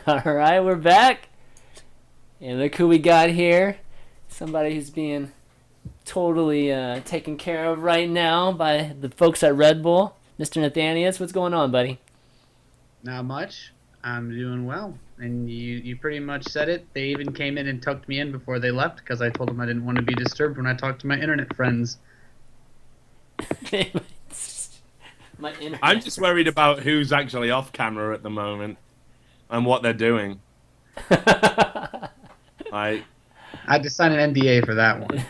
All right, we're back. And look who we got here. Somebody who's being totally taken care of right now by the folks at Red Bull. Mr. Nathanias, what's going on, buddy? Not much. I'm doing well. And you pretty much said it. They even came in and tucked me in before they left because I told them I didn't want to be disturbed when I talked to my internet friends. I'm just worried about who's actually off camera at the moment and what they're doing. I had to sign an NDA for that one.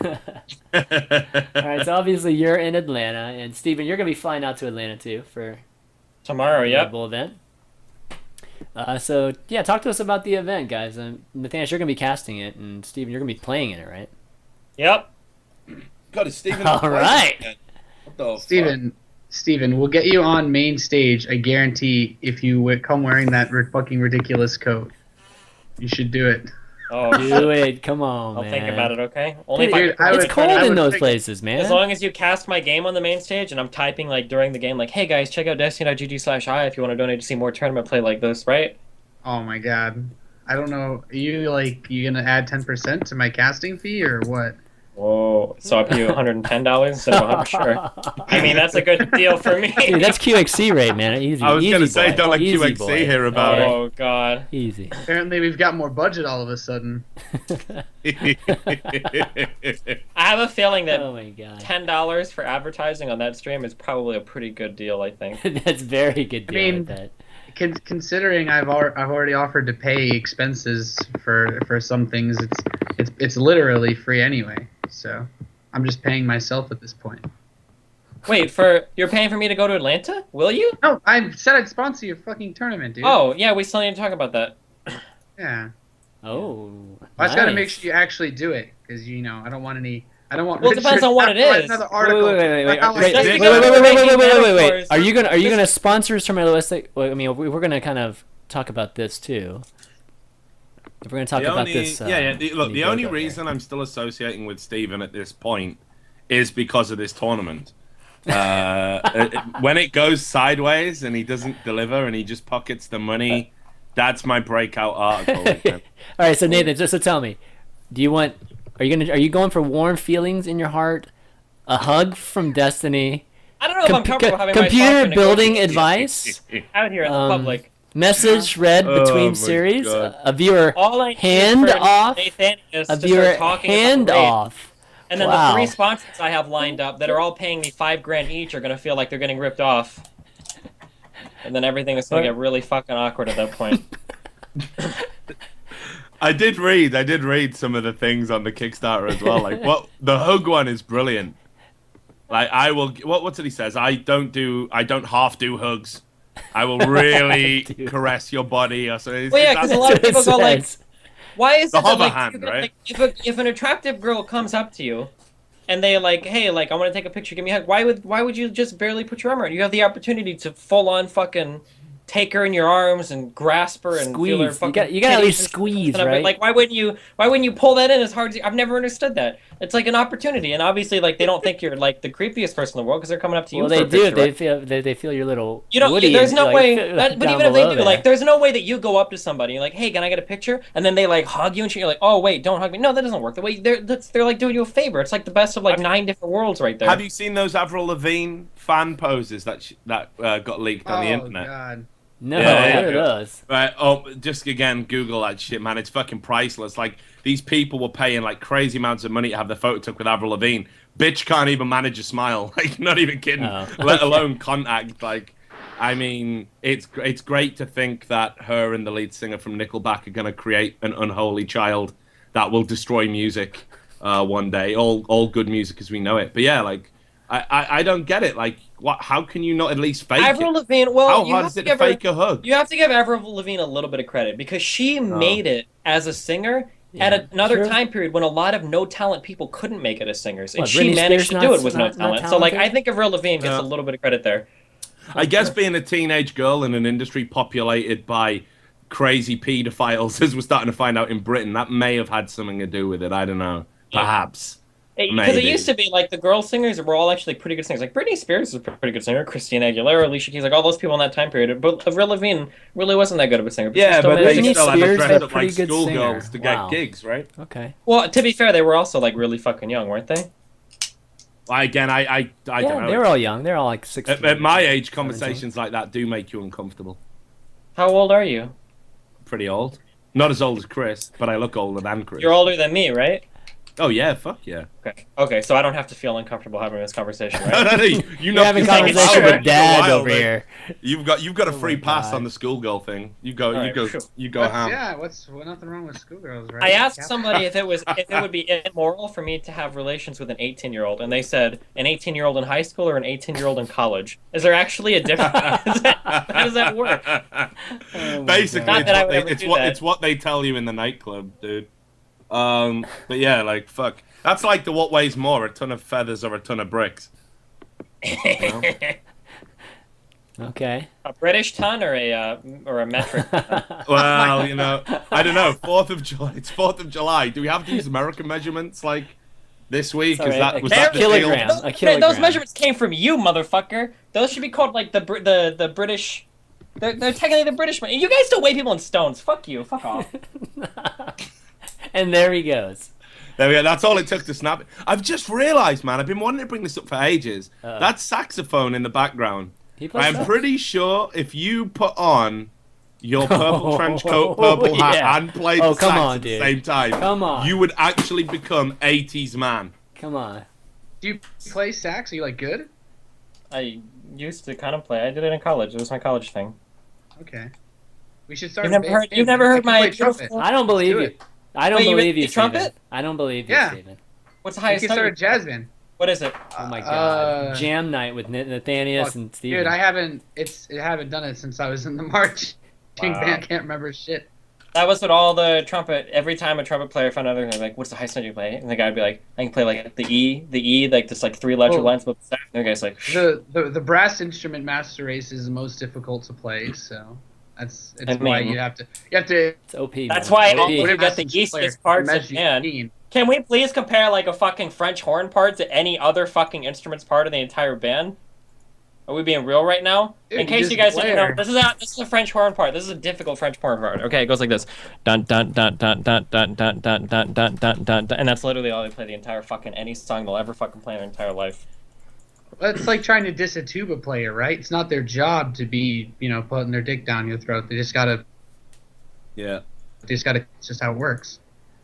All right, so obviously you're in Atlanta, and Steven, you're going to be flying out to Atlanta too for tomorrow, the Red Bull event. So yeah, talk to us about the event, guys. Nathanias, you're going to be casting it, and Steven, you're going to be playing in it, right? Yep. God, is Steven all right. Steven, we'll get you on main stage, I guarantee, if you come wearing that fucking ridiculous coat. You should do it. Oh, do it. Come on, I'll man. think about it, okay? Only Dude, it's cold in those places, man. As long as you cast my game on the main stage and I'm typing like during the game, like, hey guys, check out destiny.gg/i if you want to donate to see more tournament play like this, right? Oh my god. I don't know. Are you gonna add 10% to my casting fee or what? Whoa, so up you $110 instead of 100? Sure. I mean, that's a good deal for me. Dude, that's QXC rate, man. Easy. I was going to say, don't let QXC hear about it. Oh, God. Easy. Apparently, we've got more budget all of a sudden. I have a feeling that oh my God. $10 for advertising on that stream is probably a pretty good deal, I think. That's very good deal. I mean, with that. Considering I've already offered to pay expenses for some things, it's literally free anyway. So I'm just paying myself at this point. Wait, you're paying for me to go to Atlanta? Will you? No, I said I'd sponsor your fucking tournament, dude. Oh yeah, we still need to talk about that. Yeah. Oh. I just gotta make sure you actually do it, because I don't want any. I don't want. Well, it depends on what it is. Another article. Wait. Are you gonna sponsor us from realistic? Well, I mean, we're gonna kind of talk about this too. If we're gonna talk about this, look, the only reason I'm still associating with Steven at this point is because of this tournament. When it goes sideways and he doesn't deliver and he just pockets the money, that's my breakout article. All right, so Nathan, just so tell me, are you going for warm feelings in your heart, a hug from Destiny? I don't know if I'm comfortable having computer building advice out here in the public. Message read between series. A viewer hand off. A viewer hand off. And then the 3 sponsors I have lined up that are all paying me $5,000 each are gonna feel like they're getting ripped off. And then everything is gonna get really fucking awkward at that point. I did read some of the things on the Kickstarter as well. Like, the hug one is brilliant. Like, I will. What's it he says? I don't half do hugs. I will really caress your body. Or something. Well, yeah, because a lot of people go like, why is it that, like, hand, right? if an attractive girl comes up to you and they like, hey, like, I want to take a picture, give me a hug, why would you just barely put your arm around her? You have the opportunity to full on fucking take her in your arms and grasp her and squeeze. Feel her fucking you gotta at least squeeze, right? Like, why wouldn't you pull that in as hard as I've never understood that. It's like an opportunity, and obviously, like, they don't think you're like the creepiest person in the world because they're coming up to you. Well, they do. They feel your little. There's no way. But even if they do, there. like, there's no way that you go up to somebody and like, hey, can I get a picture? And then they like hug you and shit. You're like, oh wait, don't hug me. No, that doesn't work. The way they're like doing you a favor. It's like the best of like 9 different worlds right there. Have you seen those Avril Lavigne fan poses that got leaked on the internet? Oh God. No, what are those? Right. Oh, just again, Google that shit, man. It's fucking priceless. Like, these people were paying like crazy amounts of money to have their photo took with Avril Lavigne. Bitch can't even manage a smile. Like, not even kidding. Oh. Let alone contact. Like, I mean, it's great to think that her and the lead singer from Nickelback are gonna create an unholy child that will destroy music one day. All good music as we know it. But yeah, like, I don't get it. Like, what? How can you not at least fake Avril it? Lavigne. Well, how hard is it to fake a hug? You have to give Avril Lavigne a little bit of credit because she made it as a singer at another time period when a lot of no talent people couldn't make it as singers, and she managed to do it with no talent. So, like, I think Avril Lavigne gets a little bit of credit there. I guess being a teenage girl in an industry populated by crazy paedophiles, as we're starting to find out in Britain, that may have had something to do with it. I don't know. Perhaps. Because it used to be like the girl singers were all actually pretty good singers. Like Britney Spears is a pretty good singer, Christina Aguilera, Alicia Keys, like all those people in that time period. But Avril Lavigne really wasn't that good of a singer. But yeah, but they still had to Spears dress a up like pretty good schoolgirls singer. to Wow. get gigs, right? Okay. Well, to be fair, they were also like really fucking young, weren't they? Again, I don't know. They were all young. They're all like 16. At my age, conversations like that do make you uncomfortable. How old are you? Pretty old. Not as old as Chris, but I look older than Chris. You're older than me, right? Oh yeah, fuck yeah. Okay, so I don't have to feel uncomfortable having this conversation, right? No, You're having a conversation with Dad over here. You've got a free pass on the schoolgirl thing. You go ham. Yeah, nothing wrong with schoolgirls, right? I asked somebody if it would be immoral for me to have relations with an 18-year-old, and they said an 18-year-old in high school or an 18-year-old in college. Is there actually a difference? How does that work? Basically, it's what they tell you in the nightclub, dude. But yeah, like fuck. That's like the what weighs more, a ton of feathers or a ton of bricks. You know? Okay. A British ton or a metric ton? Well, I don't know. 4th of July. It's 4th of July. Do we have to use American measurements like this week? Sorry, Was that the kilogram. deal? A kilogram. Those measurements came from you, motherfucker. Those should be called like the British. They're technically the British. You guys still weigh people in stones. Fuck you. Fuck off. And there he goes. There we go. That's all it took to snap it. I've just realised, man. I've been wanting to bring this up for ages. That saxophone in the background. I'm pretty sure if you put on your purple trench coat, purple hat, and played the sax at the same time, you would actually become 80s man. Come on. Do you play sax? Are you like good? I used to kind of play. I did it in college. It was my college thing. Okay. We should start. You've never heard my trumpet. I don't believe you. I don't believe you, trumpet? Steven. I don't believe you, Steven. What's the highest? You can start a jazz band. What is it? Oh my god! Jam night with Nathanias and Steven. Dude, I haven't done it since I was in the march. King band, can't remember shit. That was what all the trumpet. Every time a trumpet player found out, they're like, "What's the highest note you play?" And the guy would be like, "I can play like the E, like this like 3-letter lines." But the guy's like, the brass instrument master race is the most difficult to play, so. It's why you have to. It's OP. That's why you got the easiest parts at hand. Can we please compare like a fucking French horn part to any other fucking instruments part of the entire band? Are we being real right now? Dude, in case you guys didn't know, this is a French horn part. This is a difficult French horn part. Okay, it goes like this. Dun dun dun dun dun dun dun dun dun dun dun dun, and that's literally all they play the entire fucking any song they'll ever fucking play in their entire life. It's like trying to diss a tuba player, right? It's not their job to be, putting their dick down your throat. They just gotta. Yeah. It's just how it works.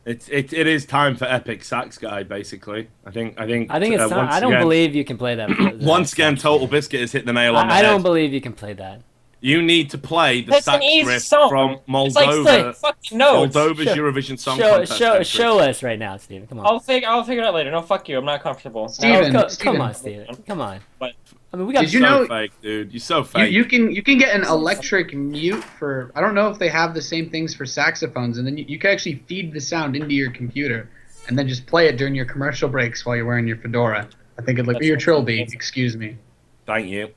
It is time for epic sax guy, basically. I think it's time. I don't believe you can play that. Once again, Total Biscuit has hit the nail on the head. I don't believe you can play that. You need to play the sax riff from Moldova. Moldova's Eurovision Song Contest. Show us right now, Steven. Come on. I'll figure it out later. No, fuck you. I'm not comfortable. Steven, come on, Steven. Come on. But, I mean, we got. Did you know, fake, dude? You're so fake. You can get an electric mute for. I don't know if they have the same things for saxophones, and then you can actually feed the sound into your computer, and then just play it during your commercial breaks while you're wearing your fedora. I think or your trilby. Excuse me. Thank you.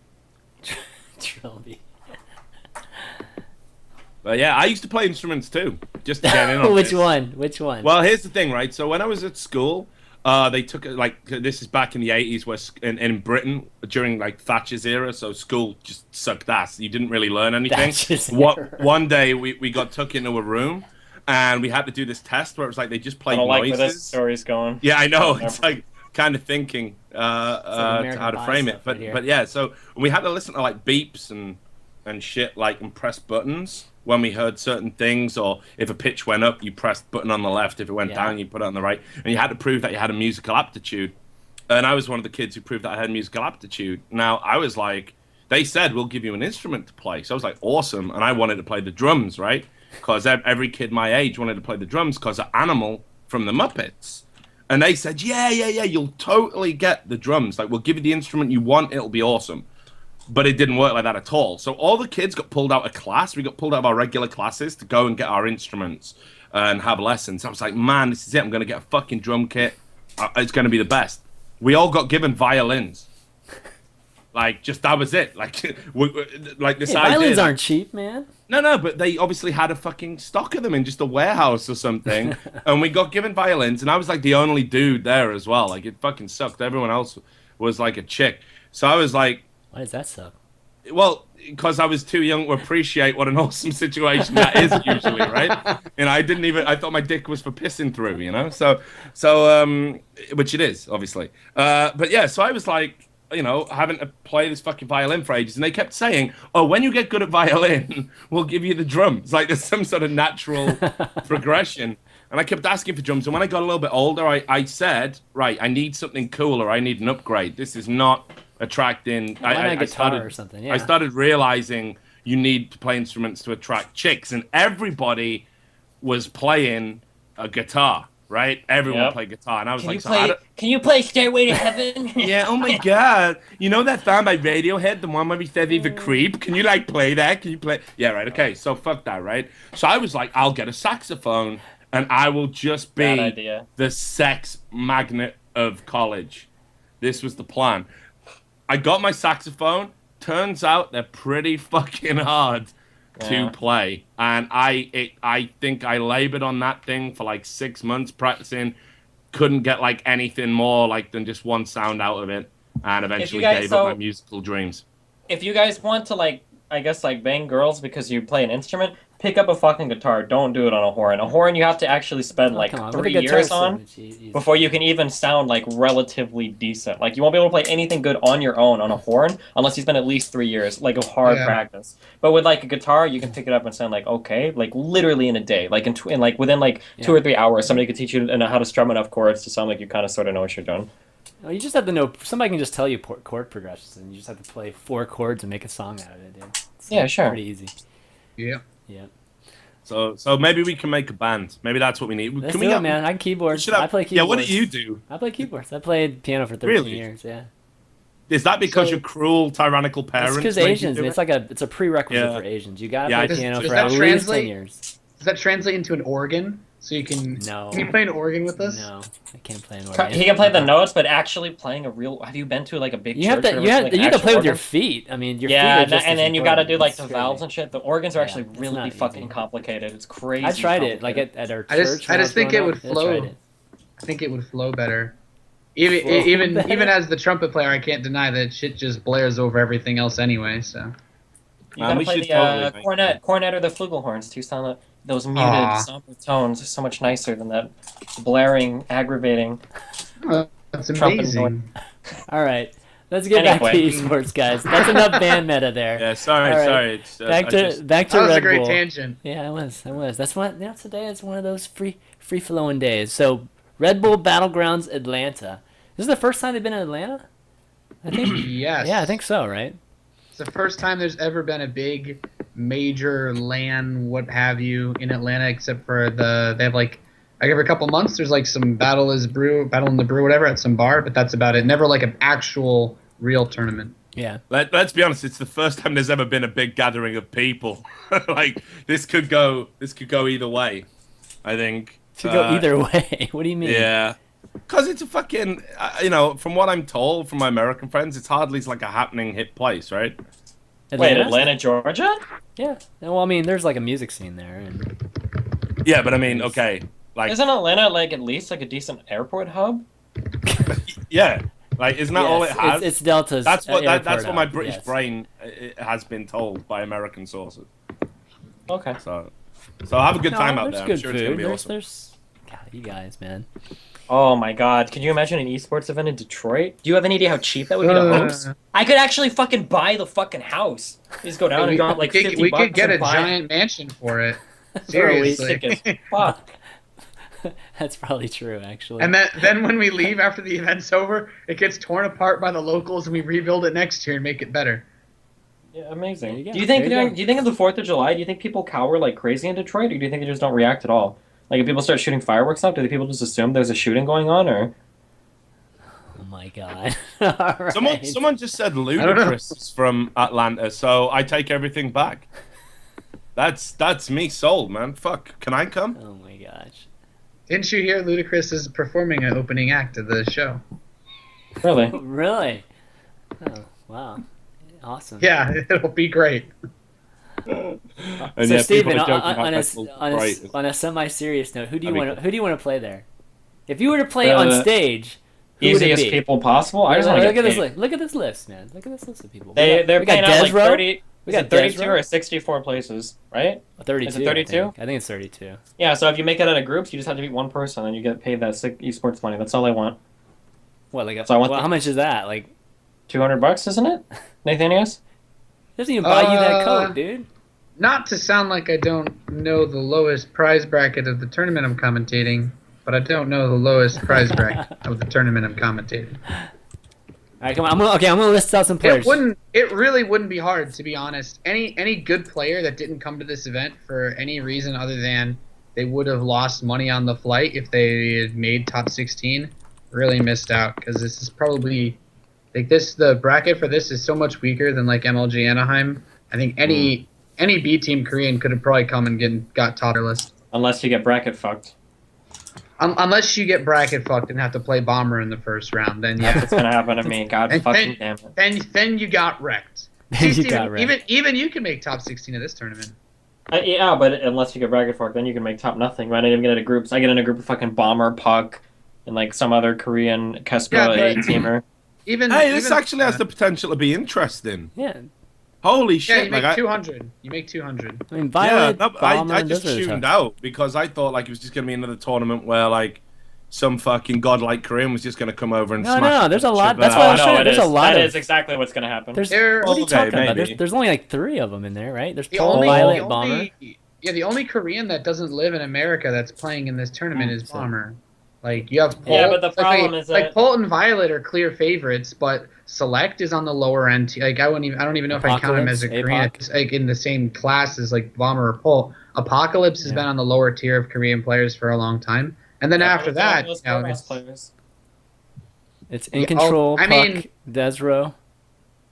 Trilby. But yeah, I used to play instruments too, just to get in on Which one? Well, here's the thing, right? So when I was at school, they took this is back in the 80s, where in Britain during like Thatcher's era, so school just sucked ass. You didn't really learn anything. One day we got took into a room, and we had to do this test where it was like they just played noises. I don't like where this story's going. Yeah, I know. It's like kind of thinking how to frame it, but yeah. So we had to listen to like beeps and shit, like and press buttons when we heard certain things, or if a pitch went up, you pressed button on the left. If it went down, you put it on the right. And you had to prove that you had a musical aptitude. And I was one of the kids who proved that I had musical aptitude. Now, I was like, they said, we'll give you an instrument to play. So I was like, awesome. And I wanted to play the drums, right? Because every kid my age wanted to play the drums because of Animal from the Muppets. And they said, yeah, you'll totally get the drums. Like, we'll give you the instrument you want. It'll be awesome. But it didn't work like that at all. So all the kids got pulled out of class. We got pulled out of our regular classes to go and get our instruments and have lessons. I was like, man, this is it. I'm going to get a fucking drum kit. It's going to be the best. We all got given violins. Like, just that was it. Like, like this Hey, idea. violins aren't cheap, man. No, but they obviously had a fucking stock of them in just a warehouse or something. And we got given violins, and I was like the only dude there as well. Like, it fucking sucked. Everyone else was like a chick. So I was like, why does that suck? well, because I was too young to appreciate what an awesome situation that is usually, right? And I thought my dick was for pissing through, you know? So, which it is, obviously. But yeah, so I was like, you know, having to play this fucking violin for ages, and they kept saying, "Oh, when you get good at violin, we'll give you the drums." Like there's some sort of natural progression. And I kept asking for drums, and when I got a little bit older, I said, "Right, I need something cooler. I need an upgrade. This is not attracting." Why not a guitar or something? Yeah. I started realizing you need to play instruments to attract chicks, and everybody was playing a guitar. Right, everyone played guitar, and I was can you play Stairway to Heaven? Yeah, oh my god. You know that song by Radiohead, the one where he said he's a creep? Can you, like, play that? Can you play? Yeah, right, okay, so fuck that, right? So I was like, I'll get a saxophone, and I will just be the sex magnet of college. This was the plan. I got my saxophone. Turns out they're pretty fucking hard to play, and I think I labored on that thing for like 6 months practicing. Couldn't get like anything more like than just one sound out of it, and eventually gave up my musical dreams. If you guys want to, like, I guess, like, bang girls because you play an instrument, pick up a fucking guitar. Don't do it on a horn. A horn you have to actually spend like 3 years on before you can even sound like relatively decent. Like, you won't be able to play anything good on your own on a horn unless you spend at least 3 years, like, of hard practice. But with like a guitar, you can pick it up and sound like okay, like literally in a day, like in like within like 2 or 3 hours, somebody could teach you how to strum enough chords to sound like you kind of sort of know what you're doing. Well, you just have to know. Somebody can just tell you chord progressions, and you just have to play 4 chords and make a song out of it, dude. Yeah, sure. Pretty easy. Yeah. Yeah. So maybe we can make a band. Maybe that's what we need. Let's do it, man. I can keyboards. I play keyboards. Yeah, what do you do? I play keyboards. I played piano for 13 years. Yeah. Is that because you're cruel, tyrannical parents? It's because Asians. It's a prerequisite for Asians. You gotta play piano for at least 10 years. Does that translate into an organ? So you can. No. Can you play an organ with us? No, I can't play an organ. He can play the notes, but actually playing a real. Have you been to like a big church? You have to play with your feet. I mean, your feet are just and then you got to do like the valves and shit. The organs are actually really fucking complicated. It's crazy. I tried it like at our church. I just think it would flow. I think it would flow better. Even as the trumpet player, I can't deny that shit just blares over everything else anyway. So. You gotta play the cornet or the flugelhorns to sound those muted, somber tones are so much nicer than that blaring, aggravating. That's amazing. All right, let's get back to esports, guys. That's enough band meta there. Yeah, sorry. Back to Red Bull. That was a great tangent. Yeah, it was. That's what. Today is one of those free flowing days. So Red Bull Battlegrounds Atlanta. This is the first time they've been in Atlanta. I think. Yes. Yeah, I think so. Right. It's the first time there's ever been a big, major LAN, what have you, in Atlanta, except for they have like every couple months there's like some Battle in the Brew, whatever, at some bar, but that's about it. Never like an actual real tournament. Yeah. Let's be honest, it's the first time there's ever been a big gathering of people. Like this could go either way. I think. It could go either way. What do you mean? Yeah. Because it's a fucking, from what I'm told from my American friends, it's hardly like a happening hit place, right? Wait, Atlanta, Georgia? Yeah. Well, I mean, there's like a music scene there. And... Yeah, but I mean, okay. Like, isn't Atlanta like at least like a decent airport hub? Yeah. Like, isn't that all it has? It's Delta's. That's what my British brain has been told by American sources. Okay. So have a good time out there. Good I'm sure food. It's gonna be awesome. God, you guys, man. Oh my god, can you imagine an esports event in Detroit? Do you have any idea how cheap that would be to host? I could actually fucking buy the fucking house. You just go down and drop like $50 We could get a giant mansion for it. Seriously. Fuck. That's probably true, actually. And then when we leave after the event's over, it gets torn apart by the locals and we rebuild it next year and make it better. Yeah, amazing. Do you think of the 4th of July, do you think people cower like crazy in Detroit, or do you think they just don't react at all? Like, if people start shooting fireworks up, do the people just assume there's a shooting going on, or? Oh my god! Right. Someone just said Ludacris is from Atlanta, so I take everything back. That's me sold, man. Fuck, can I come? Oh my gosh! Didn't you hear Ludacris is performing an opening act of the show? Really? Really? Oh, Wow. Awesome. Yeah, it'll be great. And So yeah, Steven, people are joking about on Metal Sprite. a semi-serious note, who do you That'd be want to play there? If you were to play on stage, who would it Easiest be? people possible. I just want to look get at paid. this. Look at this list, man. Look at this list of people. They're we got paying out like Desro. 30. We Is got it 32 Desro? or 64 places, right? 32. Is it 32? I think it's 32. Yeah, so if you make it out of groups, you just have to beat one person, and you get paid that sick esports money. That's all I want. What, like? So I want how much is that? Like $200, isn't it, Nathanias? doesn't even buy you that coat, dude. Not to sound like I don't know the lowest prize bracket of the tournament I'm commentating, but I don't know the lowest prize bracket of the tournament I'm commentating. All right, come on. I'm gonna list out some players. It really wouldn't be hard, to be honest. Any good player that didn't come to this event for any reason other than they would have lost money on the flight if they had made top 16 really missed out, because this is probably like the bracket for this is so much weaker than like MLG Anaheim. I think any B team Korean could have probably come and got top list. Unless you get bracket fucked. Unless you get bracket fucked and have to play Bomber in the first round, then yeah. That's what's gonna happen to me. God fucking damn it. Then you got wrecked. Then See, you got wrecked. Even you can make top 16 of this tournament. Yeah, but unless you get bracket fucked, then you can make top nothing. But I didn't even get into groups. I get in a group of fucking Bomber, Puck, and like some other Korean Kespa 8-teamer. This actually has the potential to be interesting. Yeah. Holy shit! Yeah, you make 200. You make 200. I mean, Violet, I just tuned out because I thought like it was just gonna be another tournament where like some fucking godlike Korean was just gonna come over and smash. No, there's a lot. That's why I was trying. There's a lot. That is exactly what's gonna happen. What are you talking about? There's only like 3 of them in there, right? There's Violet, Bomber. Yeah, the only Korean that doesn't live in America that's playing in this tournament is Bomber. Like you have Polt, but the problem is like Polt and Violet are clear favorites, but Select is on the lower end. Like I don't even know if I count him as a Korean. It's like in the same class as like Bomber or Polt. Apocalypse has been on the lower tier of Korean players for a long time, and then after that, it's In Control, Puck, Desro.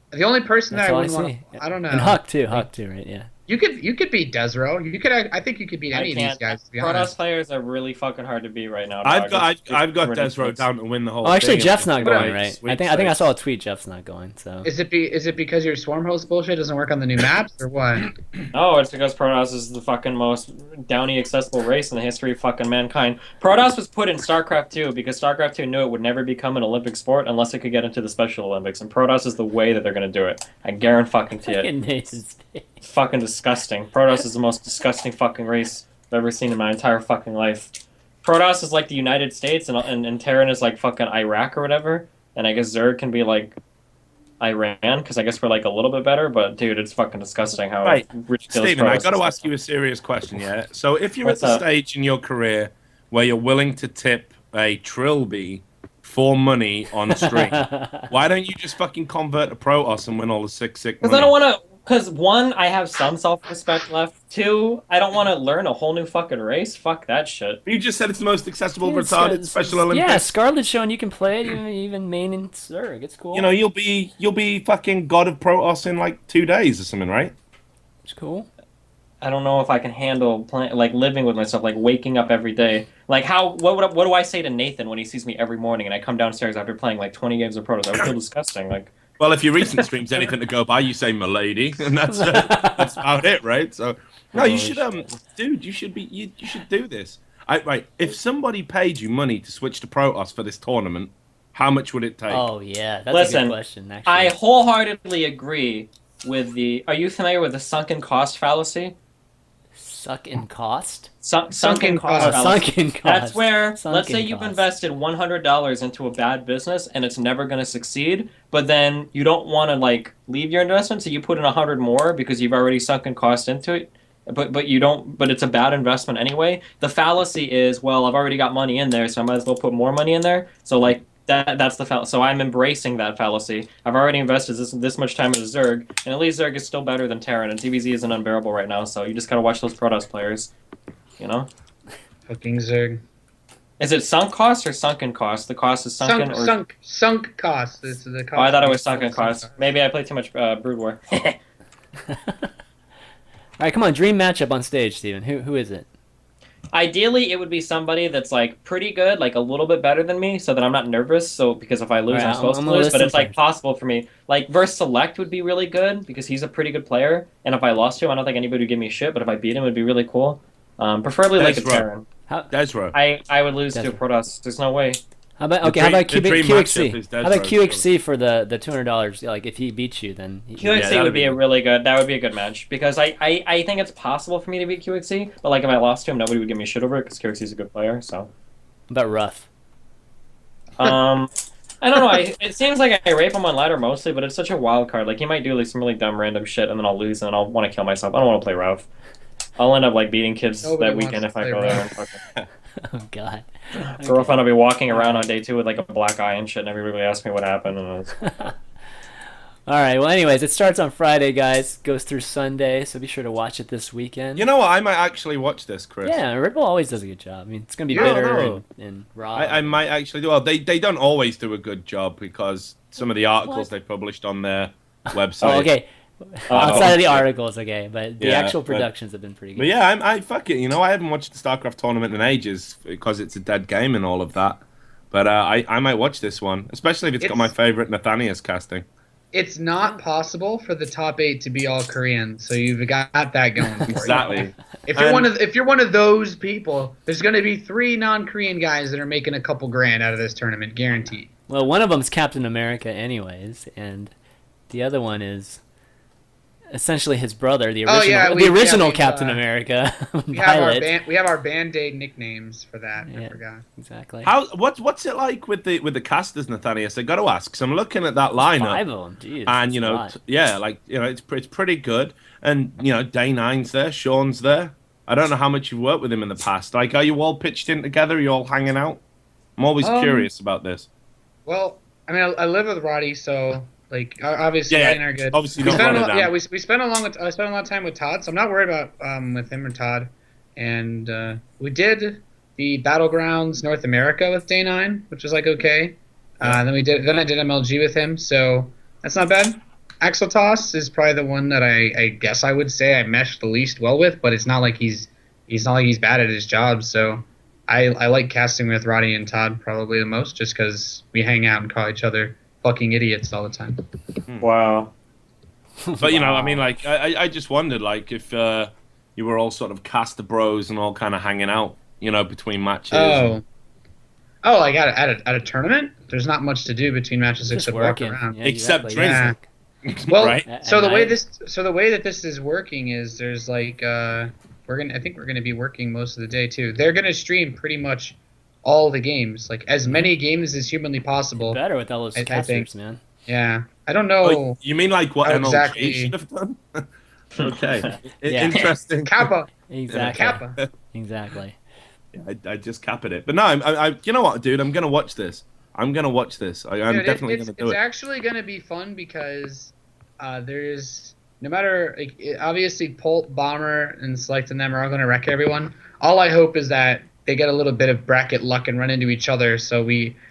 The only person That's that I all wouldn't want, see. I don't know. And Huck too, right? Yeah. You could beat Desro. I think you could beat any of these guys. To be honest, Protoss players are really fucking hard to beat right now. I've got Desro down to win the whole. Oh, actually, thing. Jeff's not going, right? I think I saw a tweet. Jeff's not going. So is it because your swarm host bullshit doesn't work on the new maps or what? No, it's because Protoss is the fucking most downy accessible race in the history of fucking mankind. Protoss was put in StarCraft 2 because StarCraft 2 knew it would never become an Olympic sport unless it could get into the Special Olympics, and Protoss is the way that they're gonna do it. I guarantee it. It's fucking disgusting. Protoss is the most disgusting fucking race I've ever seen in my entire fucking life. Protoss is like the United States, and Terran is like fucking Iraq or whatever, and I guess Zerg can be like Iran, because I guess we're like a little bit better, but dude, it's fucking disgusting how ridiculous Steven, Protoss I got to is. ask you a serious question, yeah? So if you're What's at the up? stage in your career where you're willing to tip a Trilby for money on stream, why don't you just fucking convert to Protoss and win all the sick Because money? I don't want to. Because one, I have some self-respect left. Two, I don't want to learn a whole new fucking race. Fuck that shit. You just said it's the most accessible, Yeah, retarded Special Olympics. Yeah, Scarlet's showing you can play it, even main in Zerg. It's cool. You know, you'll be fucking god of Protoss in like 2 days or something, right? It's cool. I don't know if I can handle living with myself, like waking up every day. Like what do I say to Nathan when he sees me every morning and I come downstairs after playing like 20 games of Protoss? I would feel disgusting. Like. Well, if your recent stream's anything to go by, you say "milady," and that's about it, right? So, no, you should, dude, you should do this. Right, if somebody paid you money to switch to Protoss for this tournament, how much would it take? Oh yeah, that's a good question. Actually, I wholeheartedly agree with the. Are you familiar with the sunken cost fallacy? Sunken cost? Sunken cost fallacy. Sunken cost. That's where, Sunken let's say you've cost. invested $100 into a bad business and it's never going to succeed, but then you don't want to like leave your investment, so you put in 100 more because you've already sunken cost into it. But you don't. But it's a bad investment anyway. The fallacy is, well, I've already got money in there, so I might as well put more money in there. So like that's the fallacy. So I'm embracing that fallacy. I've already invested this much time into Zerg, and at least Zerg is still better than Terran, and TVZ isn't unbearable right now. So you just gotta watch those Protoss players, you know. Fucking Zerg. Is it sunk cost or sunken cost? The cost is sunken sunk cost. This is the cost. Oh, I thought it was sunken cost. Maybe I played too much Brood War. All right, come on, dream matchup on stage, Steven. Who is it? Ideally, it would be somebody that's like pretty good, like a little bit better than me, so that I'm not nervous. So because if I lose, Alright, I'm supposed I'm to gonna lose. But listen it's like first. possible for me. Like verse Select would be really good because he's a pretty good player. And if I lost to him, I don't think anybody would give me shit. But if I beat him, it'd be really cool. Preferably like a Desro. Terran. Desro. I would lose to a Desro. Protoss. There's no way. How about The how about dream matchup QXC? is How about Desro, QXC for the $200? Like if he beats you, then QXC that'd would be be a good. really good. That would be a good match because I think it's possible for me to beat QXC. But like if I lost to him, nobody would give me shit over it because QXC's a good player. So. about rough. I don't know. It seems like I rape him on ladder mostly, but it's such a wild card. Like he might do like some really dumb random shit, and then I'll lose, and then I'll want to kill myself. I don't want to play Ralph. I'll end up like beating kids Nobody that weekend wants if to I play go there. Ralph. And fucking... Oh God. Girlfriend will be walking around on day 2 with like a black eye and shit, and everybody asks me what happened. And it's... All right. Well, anyways, it starts on Friday, guys. Goes through Sunday, so be sure to watch it this weekend. You know what? I might actually watch this, Chris. Yeah, Red Bull always does a good job. I mean, it's gonna be Yeah, bitter no. and raw. I might actually do. Well, they don't always do a good job because some of the articles they published on their website. Oh, okay. Outside of the articles, okay, but the Yeah, actual but- productions have been pretty good. But yeah, I fuck it. You know, I haven't watched the StarCraft tournament in ages because it's a dead game and all of that. But I might watch this one, especially if it's got my favorite Nathanias casting. It's not possible for the top 8 to be all Korean, so you've got that going for you. Exactly. If you're one of those people, there's going to be 3 non-Korean guys that are making a couple grand out of this tournament, guaranteed. Well, one of them's Captain America, anyways, and the other one is essentially his brother, the original Captain America. We have our Band-Aid nicknames for that. Yeah, I forgot. exactly. What's it like with the casters, Nathanias? I got to ask. So I'm looking at that lineup. 5 of them, jeez. And that's you a know, lot. it's pretty good. And you know, Day 9's there, Sean's there. I don't know how much you've worked with him in the past. Like, are you all pitched in together? Are you all hanging out? I'm always curious about this. Well, I mean, I live with Roddy, so like obviously Yeah, Roddy and I are good. obviously we don't spent run it down. we spent a lot of time with Todd, so I'm not worried about with him or Todd. And we did the Battlegrounds North America with Day 9, which was like okay. Then I did MLG with him, so that's not bad. Axel Toss is probably the one that I guess I would say I meshed the least well with, but it's not like he's bad at his job. So I like casting with Roddy and Todd probably the most, just because we hang out and call each other fucking idiots all the time. Wow. But you know, I mean, like, I just wondered, like, if you were all sort of caster bros and all kind of hanging out, you know, between matches. Oh, like at a tournament, there's not much to do between matches Just except working. walk around. Yeah, Except exactly. drink. Yeah. Well, Right? so the way night. that this is working is there's like I think we're gonna be working most of the day too. They're gonna stream pretty much all the games, like as many games as humanly possible. Better with all those I casters, think. man. Yeah, I don't know. Oh, you mean like what how MLG exactly- should have done? Okay. Yeah. Interesting. Kappa, Exactly. Kappa. Exactly. I just cap it. But no, I you know what, dude? I'm going to watch this. I'm Dude, definitely going to do it's it. actually gonna be fun because there's no matter like obviously Pult, Bomber, and Select and them are all gonna wreck everyone. All I hope is that they get a little bit of bracket luck and run into each other. So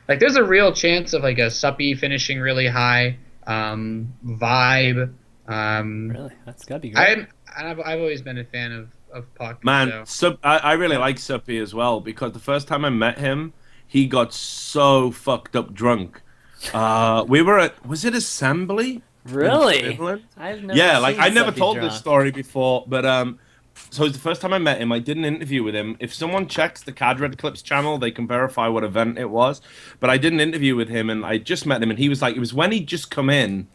there's a real chance of like a Suppy finishing really high, Vibe. Really, that's gotta be great. I've always been a fan of Puck. Man, so. I really like Suppy as well because the first time I met him, he got so fucked up drunk. We were at, was it Assembly? in Really? Finland? I've never Yeah, like seen I never Suppy told drunk. this story before, but so it was the first time I met him. I did an interview with him. If someone checks the Cadred Clips channel, they can verify what event it was. But I did an interview with him, and I just met him, and he was like, it was when he'd just come in,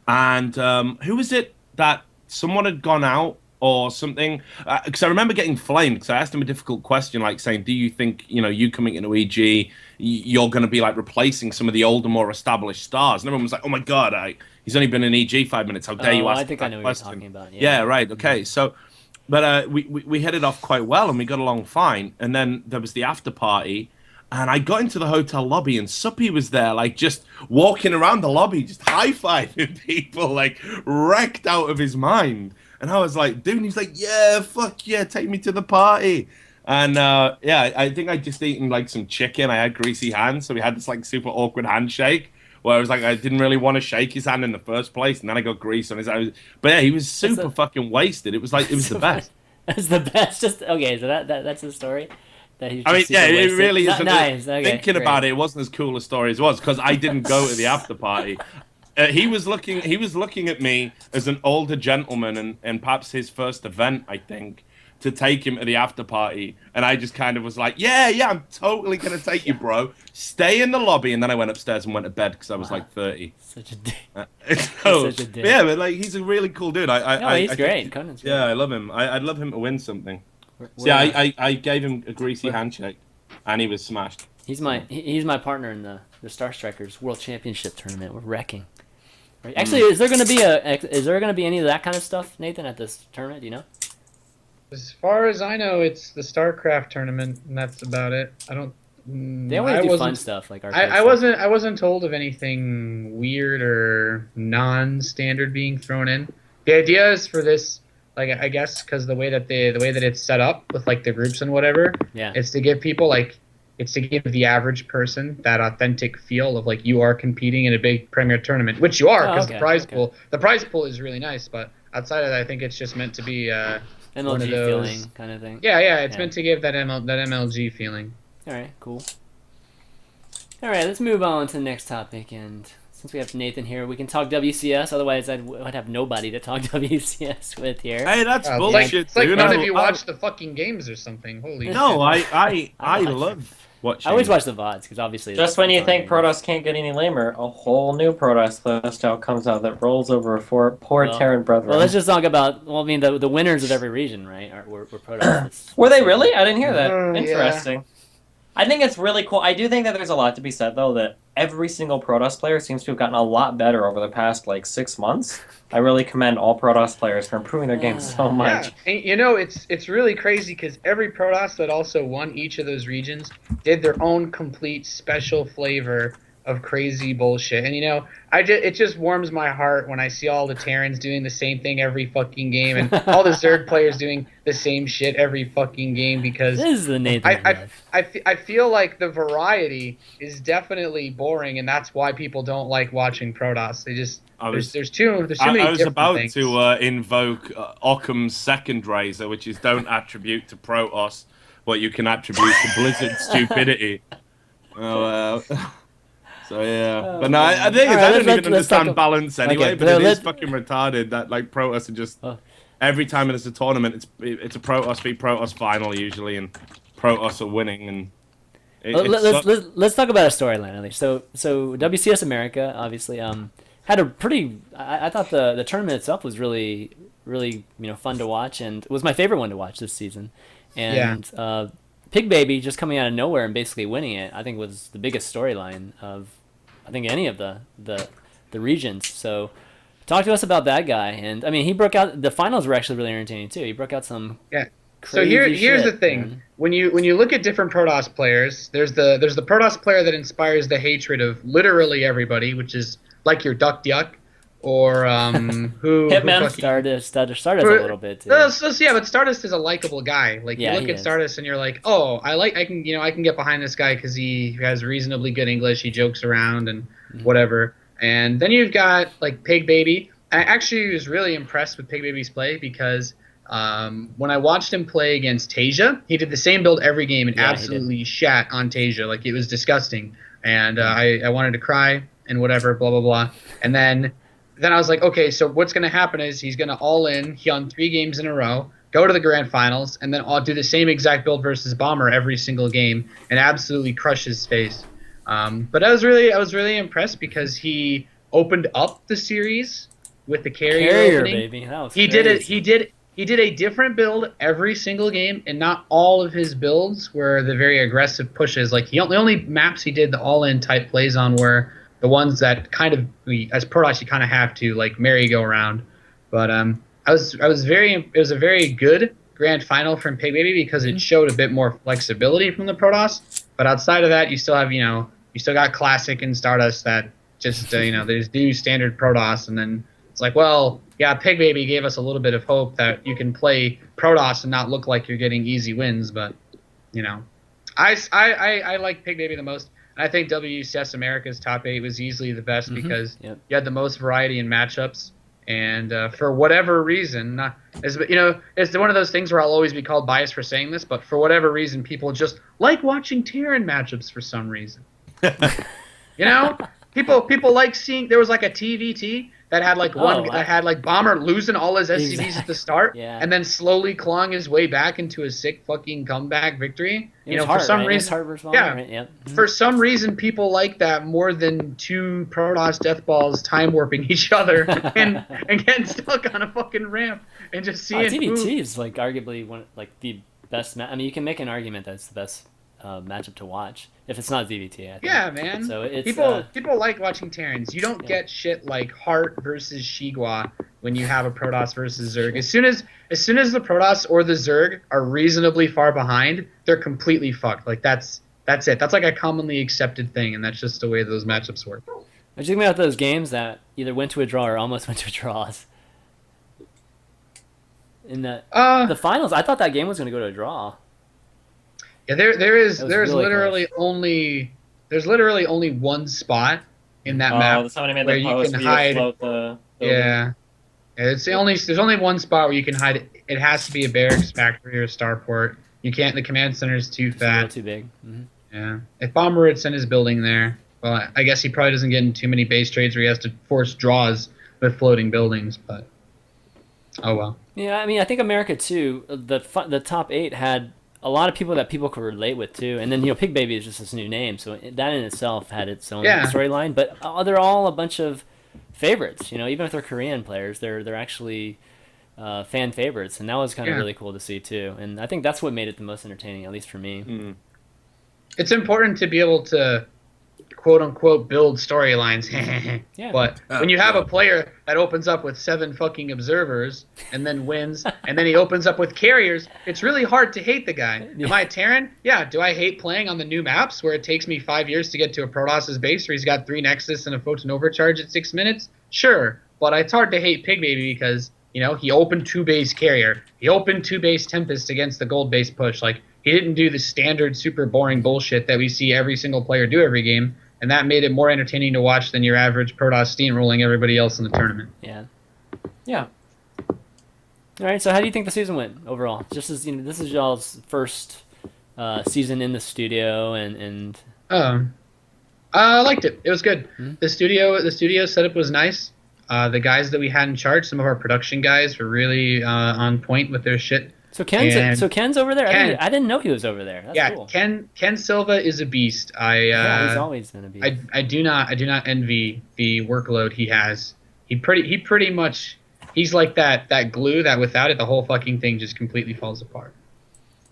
and who was it that someone had gone out or something? Because I remember getting flamed because I asked him a difficult question, like saying, "Do you think you coming into EG, you're going to be like replacing some of the older, more established stars?" And everyone was like, "Oh my god, he's only been in EG 5 minutes. How dare you ask?" I think that I know what question? you're talking about. Yeah, right. Okay, so, but we hit it off quite well, and we got along fine. And then there was the after party, and I got into the hotel lobby, and Suppy was there, like just walking around the lobby, just high fiving people, like wrecked out of his mind. And I was like, dude, and he's like, yeah, fuck yeah, take me to the party. And yeah, I think I just eaten like some chicken. I had greasy hands, so we had this like super awkward handshake. Where I was like, I didn't really want to shake his hand in the first place, and then I got grease on his. But yeah, he was super fucking wasted. It was like it was the best. That's the best. Just okay. So that's the story. That he's I mean, just yeah, super it wasted. really is. Nice. Okay, Thinking great. about it, it wasn't as cool a story as it was because I didn't go to the after party. He was looking at me as an older gentleman and perhaps his first event, I think, to take him to the after party. And I just kind of was like, yeah, I'm totally going to take you, bro. Stay in the lobby. And then I went upstairs and went to bed because I was like 30. Such a dick. Such a dick. Yeah, but like, he's a really cool dude. He's great. Conan's great. Yeah, I love him. I'd love him to win something. I gave him a greasy handshake and he was smashed. He's my partner in the Star Strikers World Championship tournament. We're wrecking. Actually, is there gonna be any of that kind of stuff, Nathan, at this tournament? Do you know? As far as I know, it's the StarCraft tournament, and that's about it. I don't. They always do fun stuff like arcade I wasn't told of anything weird or non-standard being thrown in. The idea is for this, like I guess, because the way that it's set up with like the groups and whatever, it's to give people it's to give the average person that authentic feel of like you are competing in a big premier tournament, which you are because the prize pool is really nice. But outside of that, I think it's just meant to be MLG feeling kind of thing. Yeah, it's meant to give that MLG feeling. All right, cool. All right, let's move on to the next topic. And since we have Nathan here, we can talk WCS. Otherwise, I'd have nobody to talk WCS with here. Hey, that's bullshit. It's like none of you watch the fucking games or something. Holy shit. No, I love watching. I always watch the VODs because obviously. Just when you think Protoss can't get any lamer, a whole new Protoss list out comes out that rolls over for poor Terran brethren. Well, let's just talk about. Well, I mean, the winners of every region, right? Were Protoss. Were they really? I didn't hear that. Interesting. Yeah. I think it's really cool. I do think that there's a lot to be said, though, that every single Protoss player seems to have gotten a lot better over the past, 6 months. I really commend all Protoss players for improving their game so much. Yeah. And, it's really crazy because every Protoss that also won each of those regions did their own complete special flavor of crazy bullshit. And, it just warms my heart when I see all the Terrans doing the same thing every fucking game and all the Zerg players doing the same shit every fucking game because this is the Nathan I feel like the variety is definitely boring and that's why people don't like watching Protoss. They just there's too many different things. I was about to invoke Occam's second razor, which is don't attribute to Protoss what you can attribute to Blizzard's stupidity. So yeah, but no, I think I don't even understand balance anyway. But it is fucking retarded that Protoss are just every time there's a tournament, it's a Protoss v Protoss final usually, and Protoss are winning. And let's talk about a storyline at least. So WCS America obviously had a pretty. I thought the tournament itself was really fun to watch, and it was my favorite one to watch this season. And Pig Baby just coming out of nowhere and basically winning it, I think was the biggest storyline of any of the regions. So talk to us about that guy. And I mean, he broke out. The finals were actually really entertaining too. He broke out some. Yeah. So here's the thing. Man. When you look at different Protoss players, there's the Protoss player that inspires the hatred of literally everybody, which is like your Duck Duck. Or Hitman. Stardust a little bit too. But Stardust is a likable guy. Like you look at Stardust and you're like, oh, I can get behind this guy because he has reasonably good English. He jokes around and whatever. And then you've got Pig Baby. I actually was really impressed with Pig Baby's play because when I watched him play against Tasia, he did the same build every game and absolutely shat on Tasia. It was disgusting. And I wanted to cry and whatever, blah blah blah. And then I was like, okay, so what's going to happen is he's going to all in. He won 3 games in a row, go to the grand finals, and then I'll do the same exact build versus Bomber every single game and absolutely crush his face. But I was really impressed because he opened up the series with the carrier opening. Baby. That was crazy. He did a different build every single game, and not all of his builds were the very aggressive pushes. The only maps he did the all-in type plays on were the ones that kind of, as Protoss, you kind of have to merry-go-round. But it was a very good grand final from Pig Baby because it showed a bit more flexibility from the Protoss. But outside of that, you still have you still got Classic and Stardust that just they just do standard Protoss, and then it's Pig Baby gave us a little bit of hope that you can play Protoss and not look like you're getting easy wins. But I like Pig Baby the most. I think WCS America's top 8 was easily the best because you had the most variety in matchups, And for whatever reason, it's one of those things where I'll always be called biased for saying this, but for whatever reason, people just like watching Terran matchups for some reason. You know, people like seeing. There was like a TVT that had like that had like Bomber losing all his SCVs at the start, and then slowly clawing his way back into a sick fucking comeback victory. For some reason, for some reason, people like that more than two Protoss death balls time warping each other and getting stuck on a fucking ramp and just seeing. TVT is like arguably the best. I mean, you can make an argument that it's the best matchup to watch if it's not ZVT. I think. Yeah, man. So it's people like watching Terrans. You don't get shit like Hart versus Shigua when you have a Protoss versus Zerg. As soon as the Protoss or the Zerg are reasonably far behind, they're completely fucked. Like that's it. That's like a commonly accepted thing, and that's just the way those matchups work. What do you think about those games that either went to a draw or almost went to draws? In the finals, I thought that game was going to go to a draw. Yeah, there's literally only one spot in that map where you can hide. There's only one spot where you can hide. It has to be a barracks, factory, or starport. You can't. The command center is too fat. Too big. Mm-hmm. Yeah. If Bomber had sent his building there, well, I guess he probably doesn't get in too many base trades where he has to force draws with floating buildings. But oh well. Yeah, I mean, I think America too. The top 8 had a lot of people that people could relate with too, and then Pig Baby is just this new name, so that in itself had its own storyline. But they're all a bunch of favorites, even if they're Korean players, they're actually fan favorites, and that was kind of really cool to see too. And I think that's what made it the most entertaining, at least for me. Mm. It's important to be able to quote unquote build storylines. But when you have a player that opens up with 7 fucking observers and then wins, and then he opens up with carriers, it's really hard to hate the guy. Am I a Terran? Yeah. Do I hate playing on the new maps where it takes me 5 years to get to a Protoss's base where he's got 3 Nexus and a Photon Overcharge at 6 minutes? Sure. But it's hard to hate Pig Baby because, he opened 2 base carrier. He opened 2 base Tempest against the gold base push. Like, he didn't do the standard super boring bullshit that we see every single player do every game. And that made it more entertaining to watch than your average Protoss steamrolling everybody else in the tournament. Yeah. Yeah. All right, so how do you think the season went overall? Just as this is y'all's first season in the studio, and I liked it. It was good. Mm-hmm. The studio setup was nice. The guys that we had in charge, some of our production guys, were really on point with their shit. So Ken's over there. I didn't know he was over there. That's cool. Ken Silva is a beast. He's always been a beast. I do not envy the workload he has. He pretty much he's like that glue that without it the whole fucking thing just completely falls apart.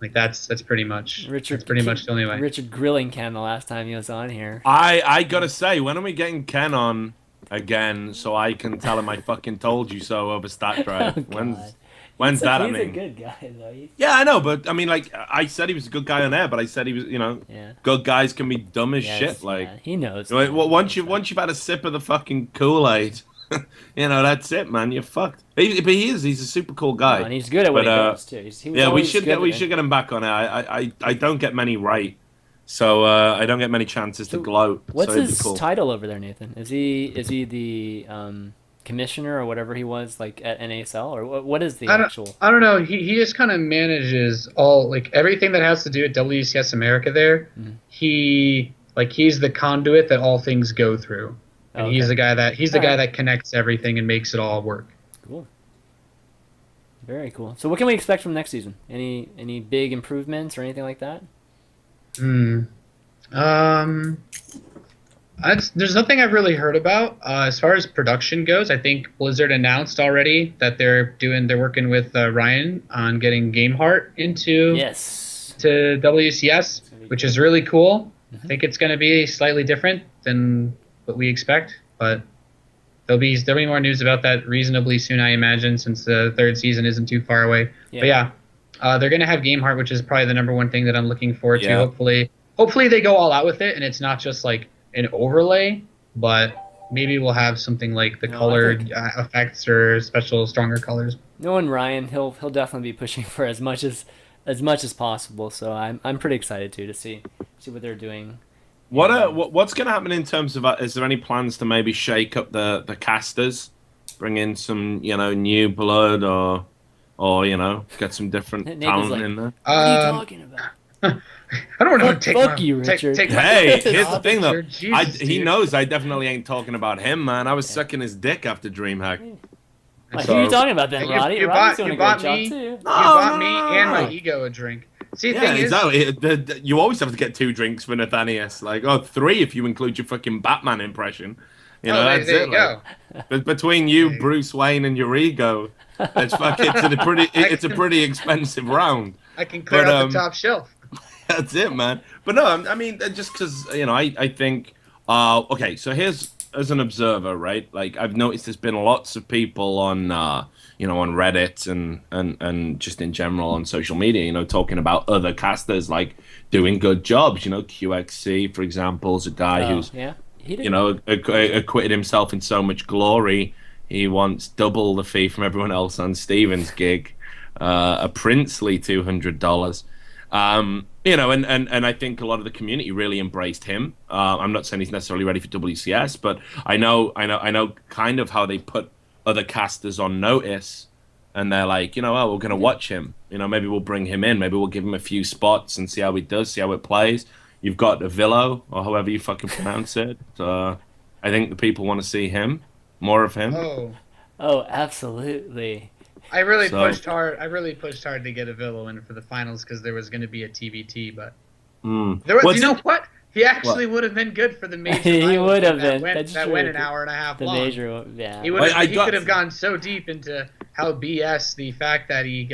Like that's pretty much the only way. Richard grilling Ken the last time he was on here. I gotta say, when are we getting Ken on again so I can tell him I fucking told you so over Stat Drive? When's that? He's a good guy, though. Yeah, I know, but I mean, like, I said he was a good guy on air, but I said he was, good guys can be dumb as shit. Like, he knows. Once you've had a sip of the fucking Kool-Aid, that's it, man. You're fucked. But he's a super cool guy, and he's good at what he does too. We should get him back on it. I don't get many right, so I don't get many chances to gloat. What's his title over there, Nathan? Is he the commissioner or whatever he was, like, at NASL, or what is the actual? I don't know. He just kind of manages all, like, everything that has to do with WCS America there. Mm-hmm. He's the conduit that all things go through, and he's the guy that connects everything and makes it all work. Cool. Very cool. So what can we expect from next season? Any big improvements or anything like that? There's nothing I've really heard about. As far as production goes, I think Blizzard announced already that they're working with Ryan on getting Gameheart to WCS, which is really cool. Mm-hmm. I think it's going to be slightly different than what we expect, but there'll be more news about that reasonably soon, I imagine, since the 3rd season isn't too far away. Yeah. But yeah, they're going to have Gameheart, which is probably the number one thing that I'm looking forward to. Hopefully they go all out with it, and it's not just like an overlay, but maybe we'll have something like the colored effects or special stronger colors. Knowing Ryan, he'll definitely be pushing for as much as possible. So I'm pretty excited to see what they're doing. What's going to happen in terms of? Is there any plans to maybe shake up the casters? bring in some, new blood or get some different talent in there. What are you talking about? I don't want to fuck you, Richard. Take Hey, here's the thing, though. He dude. knows I definitely ain't talking about him, man. I was sucking his dick after DreamHack. Who are you talking about then, Roddy? You Roddy's doing a great job, me, too. You bought me and my ego a drink. See, the thing is... exactly. You always have to get 2 drinks for Nathanias. 3 if you include your fucking Batman impression. That's there it. you go. But between you, Bruce Wayne, and your ego, it's a pretty expensive round. I can clear out the top shelf. That's it, man. But no, I mean, just because, I think, okay, so here's, as an observer, right? Like, I've noticed there's been lots of people on, on Reddit and just in general on social media, talking about other casters, like, doing good jobs. QXC, for example, is a guy who's, acquitted himself in so much glory. He wants double the fee from everyone else on Steven's gig, a princely $200. And I think a lot of the community really embraced him. I'm not saying he's necessarily ready for WCS, but I know kind of how they put other casters on notice, and they're like, we're going to watch him. Maybe we'll bring him in. Maybe we'll give him a few spots and see how he does, see how it plays. You've got Avillo, or however you fucking pronounce it. I think the people want to see him, more of him. Oh, absolutely. I really pushed hard to get Avillo in for the finals because there was going to be a TBT, but there was. You know what? He actually would have been good for the major. He would have been. That went an hour and a half long. The major, yeah. He could have gone so deep into how BS the fact that he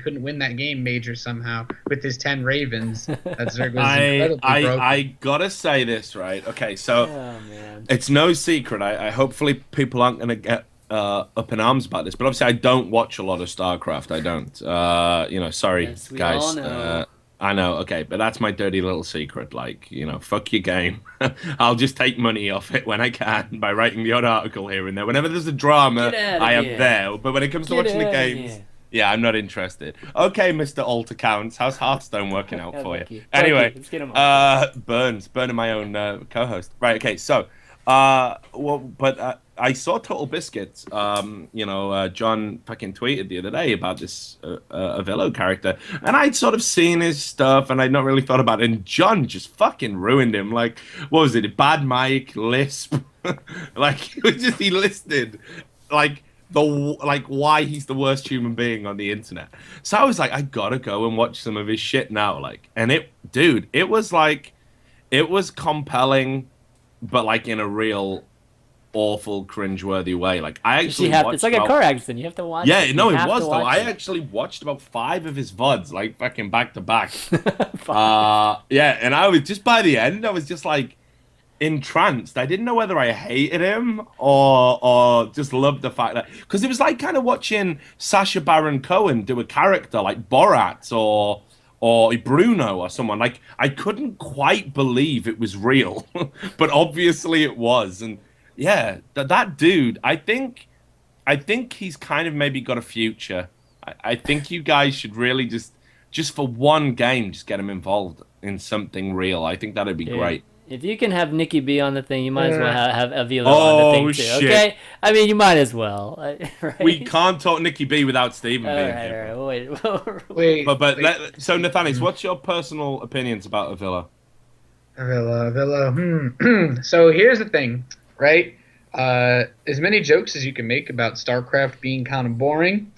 couldn't win that game major somehow with his 10 Ravens. That Zerg was incredibly broken. I gotta say this, right? Okay, so it's no secret. I hopefully people aren't gonna get up in arms about this, but obviously I don't watch a lot of StarCraft. I don't. Sorry, yes, guys. All know. I know, okay, but that's my dirty little secret. Like, fuck your game. I'll just take money off it when I can by writing the odd article here and there. Whenever there's a drama, I am there. But when it comes to watching the games, I'm not interested. Okay, Mr. Alt Accounts, how's Hearthstone working out for you? Anyway, let's get him on. burning my own co-host. Right, okay, so, I saw Total Biscuits. John fucking tweeted the other day about this Avillo character, and I'd sort of seen his stuff, and I'd not really thought about it. And John just fucking ruined him. Like, what was it? Bad mic, lisp. He listed why he's the worst human being on the internet. So I was like, I gotta go and watch some of his shit now. And it was compelling, but in a real awful, cringeworthy way. I actually it's like a car accident. You have to watch. Yeah, it was though. I actually watched about 5 of his VODs, fucking back to back. And I was just by the end, I was just entranced. I didn't know whether I hated him or just loved the fact that, because it was kind of watching Sacha Baron Cohen do a character like Borat or Bruno or someone. I couldn't quite believe it was real, but obviously it was. And yeah, that dude, I think he's kind of maybe got a future. I think you guys should really just for one game, just get him involved in something real. I think that'd be great. If you can have Nikki B on the thing, you might as well have Avillo on the thing too. Shit. Okay, I mean you might as well. Right? We can't talk Nikki B without Steven being here. All right, wait. So Nathanias, what's your personal opinions about Avillo? Avillo. So here's the thing. Right? As many jokes as you can make about StarCraft being kind of boring,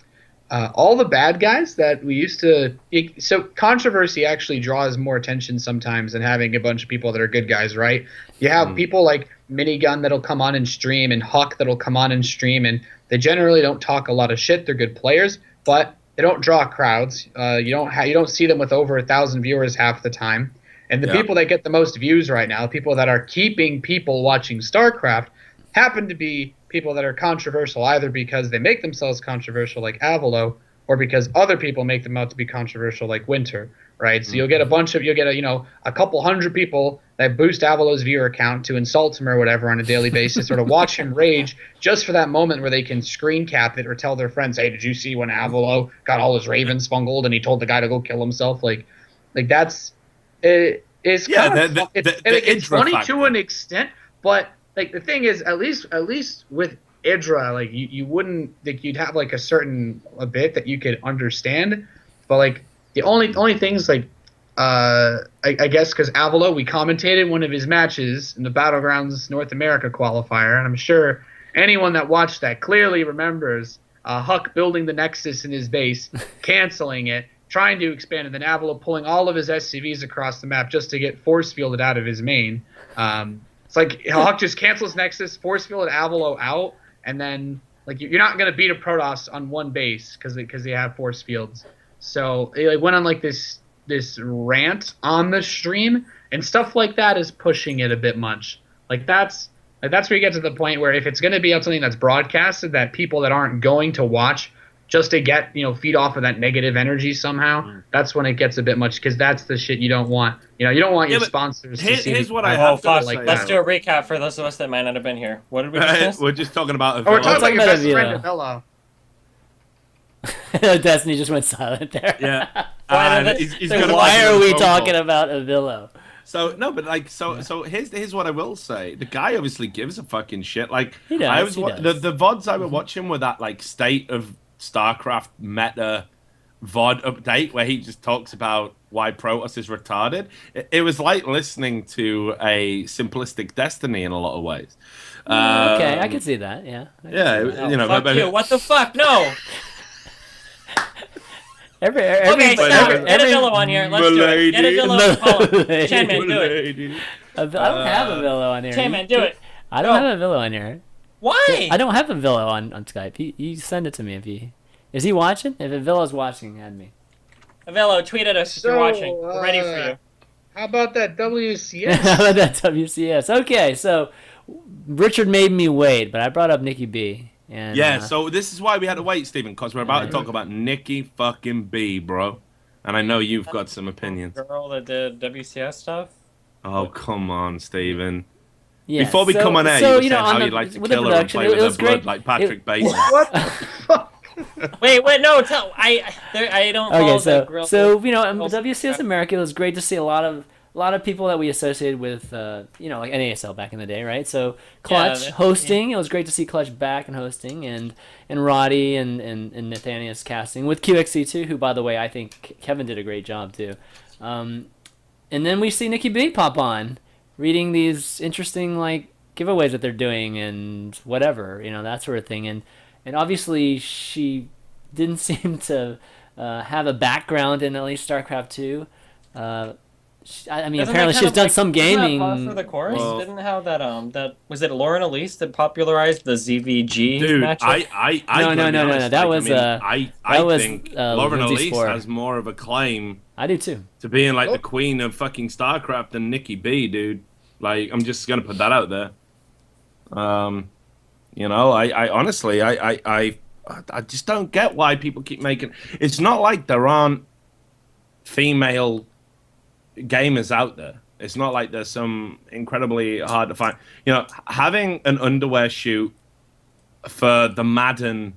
all the bad guys that we used to... So controversy actually draws more attention sometimes than having a bunch of people that are good guys, right? You have people like Minigun that'll come on and stream, and Huck that'll come on and stream, and they generally don't talk a lot of shit. They're good players, but they don't draw crowds. You don't see them with over 1,000 viewers half the time. And the people that get the most views right now, people that are keeping people watching StarCraft, happen to be people that are controversial, either because they make themselves controversial like Avillo, or because other people make them out to be controversial like Winter, right? So you'll get a couple hundred people that boost Avillo's viewer count to insult him or whatever on a daily basis, or to watch him rage just for that moment where they can screen cap it or tell their friends, hey, did you see when Avillo got all his ravens fungled and he told the guy to go kill himself? Like that's... It's funny to an extent, but the thing is, at least with Idra, like you wouldn't like you'd have like a bit that you could understand, but like the only things like I guess because Avilo, we commentated one of his matches in the Battlegrounds North America qualifier, and I'm sure anyone that watched that clearly remembers Huck building the Nexus in his base, canceling it, trying to expand it, then Avilo pulling all of his SCVs across the map just to get force fielded out of his main. It's like Huck just cancels Nexus, force fielded Avilo out, and then like you're not gonna beat a Protoss on one base because they have force fields. So it like, went on like this rant on the stream, and stuff like that is pushing it a bit much. That's where you get to the point where if it's going to be on something that's broadcasted that people that aren't going to watch just to get feed off of that negative energy somehow, that's when it gets a bit much, because that's the shit you don't want. You don't want your sponsors to see. Here's what I have to say. Let's do a recap for those of us that might not have been here. What did we discuss? We're just talking about we're talking about your best friend, Avilo. Destiny just went silent there. Yeah. Why are we talking about Avilo? So no, but like so here's what I will say. The guy obviously gives a fucking shit. Like he does. The VODs I were watching were that like state of StarCraft meta VOD update where he just talks about why Protoss is retarded. It was like listening to a simplistic Destiny in a lot of ways. Okay, I can see that. Yeah. Fuck you. What the fuck? No. Okay, stop. Get Avilo on here. Let's do it. Get Avilo and call him. ChanMan, do it. I don't have Avilo on here. ChanMan, do it. I don't have Avilo on here. Why? I don't have Avilo on Skype. You send it to me is he watching? If Avilo's watching, add me. Avilo, tweet at us if you're watching. We're ready for you. How about that WCS? How about that WCS? Okay, so Richard made me wait, but I brought up Nikki B. And, so this is why we had to wait, Stephen, because we're about to talk about Nikki fucking B, bro. And I know you've got some opinions. The girl that did WCS stuff? Oh, come on, Stephen. Yeah, before we come on air, you were saying how you like to kill her and play with her blood like Patrick Bateman. What the fuck? Wait, no, I don't follow that girl. So, WCS America, it was great to see a lot of people that we associated with, like NASL back in the day, right? So Clutch hosting, it was great to see Clutch back and hosting, and Roddy and Nathanias casting with QXC2, who, by the way, I think Kevin did a great job too. And then we see Nikki B pop on, reading these interesting like giveaways that they're doing and whatever, that sort of thing. And obviously she didn't seem to have a background in at least StarCraft 2. Apparently she's done some gaming. Par for the course? Didn't have that was it Lauren Elise that popularized the ZVG match? No. That was I think Lauren Elise has more of a claim. I do too. To being like the queen of fucking StarCraft than Nikki B, dude. Like, I'm just gonna put that out there. I honestly, I just don't get why people keep making. It's not like there aren't female gamers out there. It's not like there's some incredibly hard to find. Having an underwear shoot for the Madden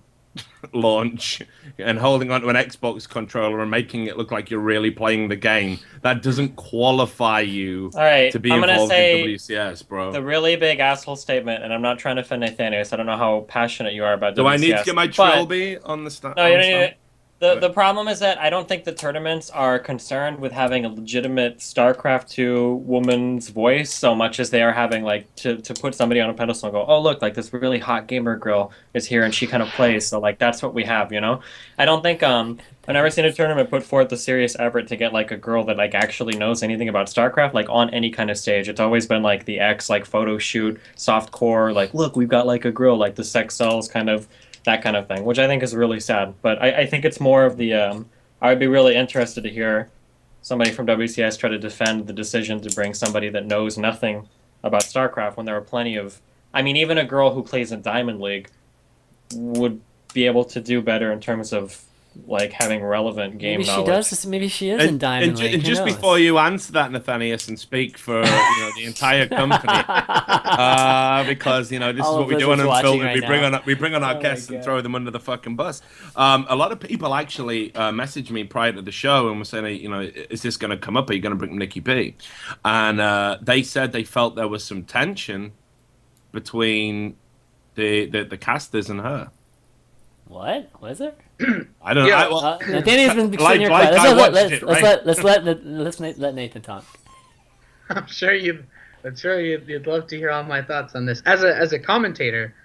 launch and holding onto an Xbox controller and making it look like you're really playing the game, that doesn't qualify you to be involved in WCS, bro. The really big asshole statement, and I'm not trying to offend Nathanias. I don't know how passionate you are about WCS. Do I need to get my trilby on the stand? No, you don't need it. The problem is that I don't think the tournaments are concerned with having a legitimate StarCraft 2 woman's voice so much as they are having like to put somebody on a pedestal and go, oh look, like this really hot gamer girl is here and she kind of plays, so like that's what we have, I don't think I've never seen a tournament put forth a serious effort to get like a girl that like actually knows anything about StarCraft like on any kind of stage. It's always been like the X like photo shoot, soft core, like look, we've got like a girl, like the sex sells kind of. That kind of thing, which I think is really sad. But I think it's more of the... I would be really interested to hear somebody from WCS try to defend the decision to bring somebody that knows nothing about StarCraft when there are plenty of... even a girl who plays in Diamond League would be able to do better in terms of like having relevant game knowledge. Maybe she is in Diamond League. And just before you answer that, Nathanias, and speak for the entire company, because this is what we do on Unfiltered. We bring on our guests and throw them under the fucking bus. A lot of people actually messaged me prior to the show and were saying, is this going to come up? Are you going to bring Nikki B? And they said they felt there was some tension between the casters and her. What was it? I don't know. Yeah. Nathanias been sitting like here I quiet. watched it, right? Let's let Nathan talk. I'm sure you'd love to hear all my thoughts on this. As a commentator,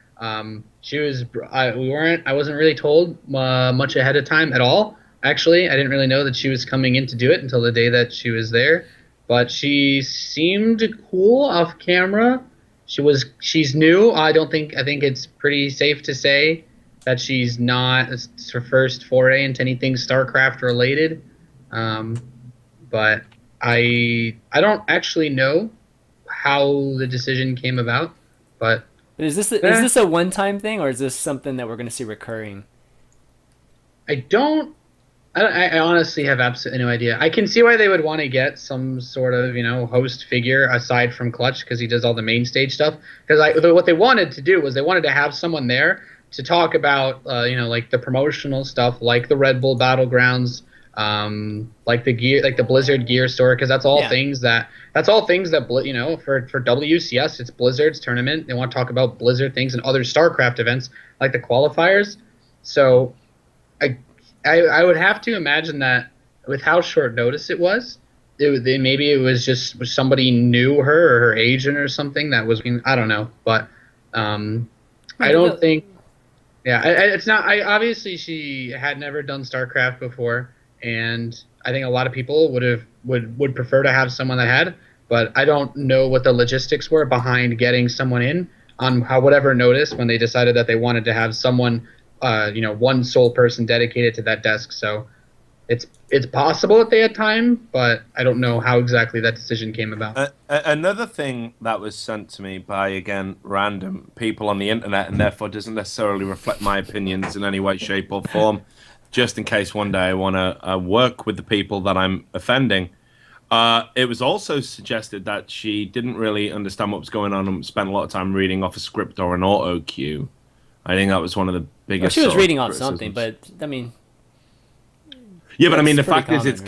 she was I wasn't really told much ahead of time at all. Actually, I didn't really know that she was coming in to do it until the day that she was there. But she seemed cool off camera. She's new. I think it's pretty safe to say that she's not. It's her first foray into anything StarCraft related. But I don't actually know how the decision came about. But is this a one-time thing, or is this something that we're going to see recurring? I honestly have absolutely no idea. I can see why they would want to get some sort of, host figure aside from Clutch, because he does all the main stage stuff. Because what they wanted to do was they wanted to have someone there to talk about, like the promotional stuff, like the Red Bull Battlegrounds, like the gear, like the Blizzard gear store, because that's all things that for WCS, it's Blizzard's tournament. They want to talk about Blizzard things and other StarCraft events like the qualifiers. So I would have to imagine that with how short notice it was, maybe it was just somebody knew her or her agent or something that was. I don't know, but I don't think. Yeah, it's not. Obviously she had never done StarCraft before, and I think a lot of people would prefer to have someone that had. But I don't know what the logistics were behind getting someone in on whatever notice when they decided that they wanted to have someone. One sole person dedicated to that desk. So it's possible that they had time, but I don't know how exactly that decision came about. Another thing that was sent to me by, again, random people on the internet, and therefore doesn't necessarily reflect my opinions in any way, shape, or form, just in case one day I want to work with the people that I'm offending. It was also suggested that she didn't really understand what was going on and spent a lot of time reading off a script or an auto cue. I think that was one of the biggest. Well, she was reading off something, but I mean. Yeah, but I mean, the fact common, is,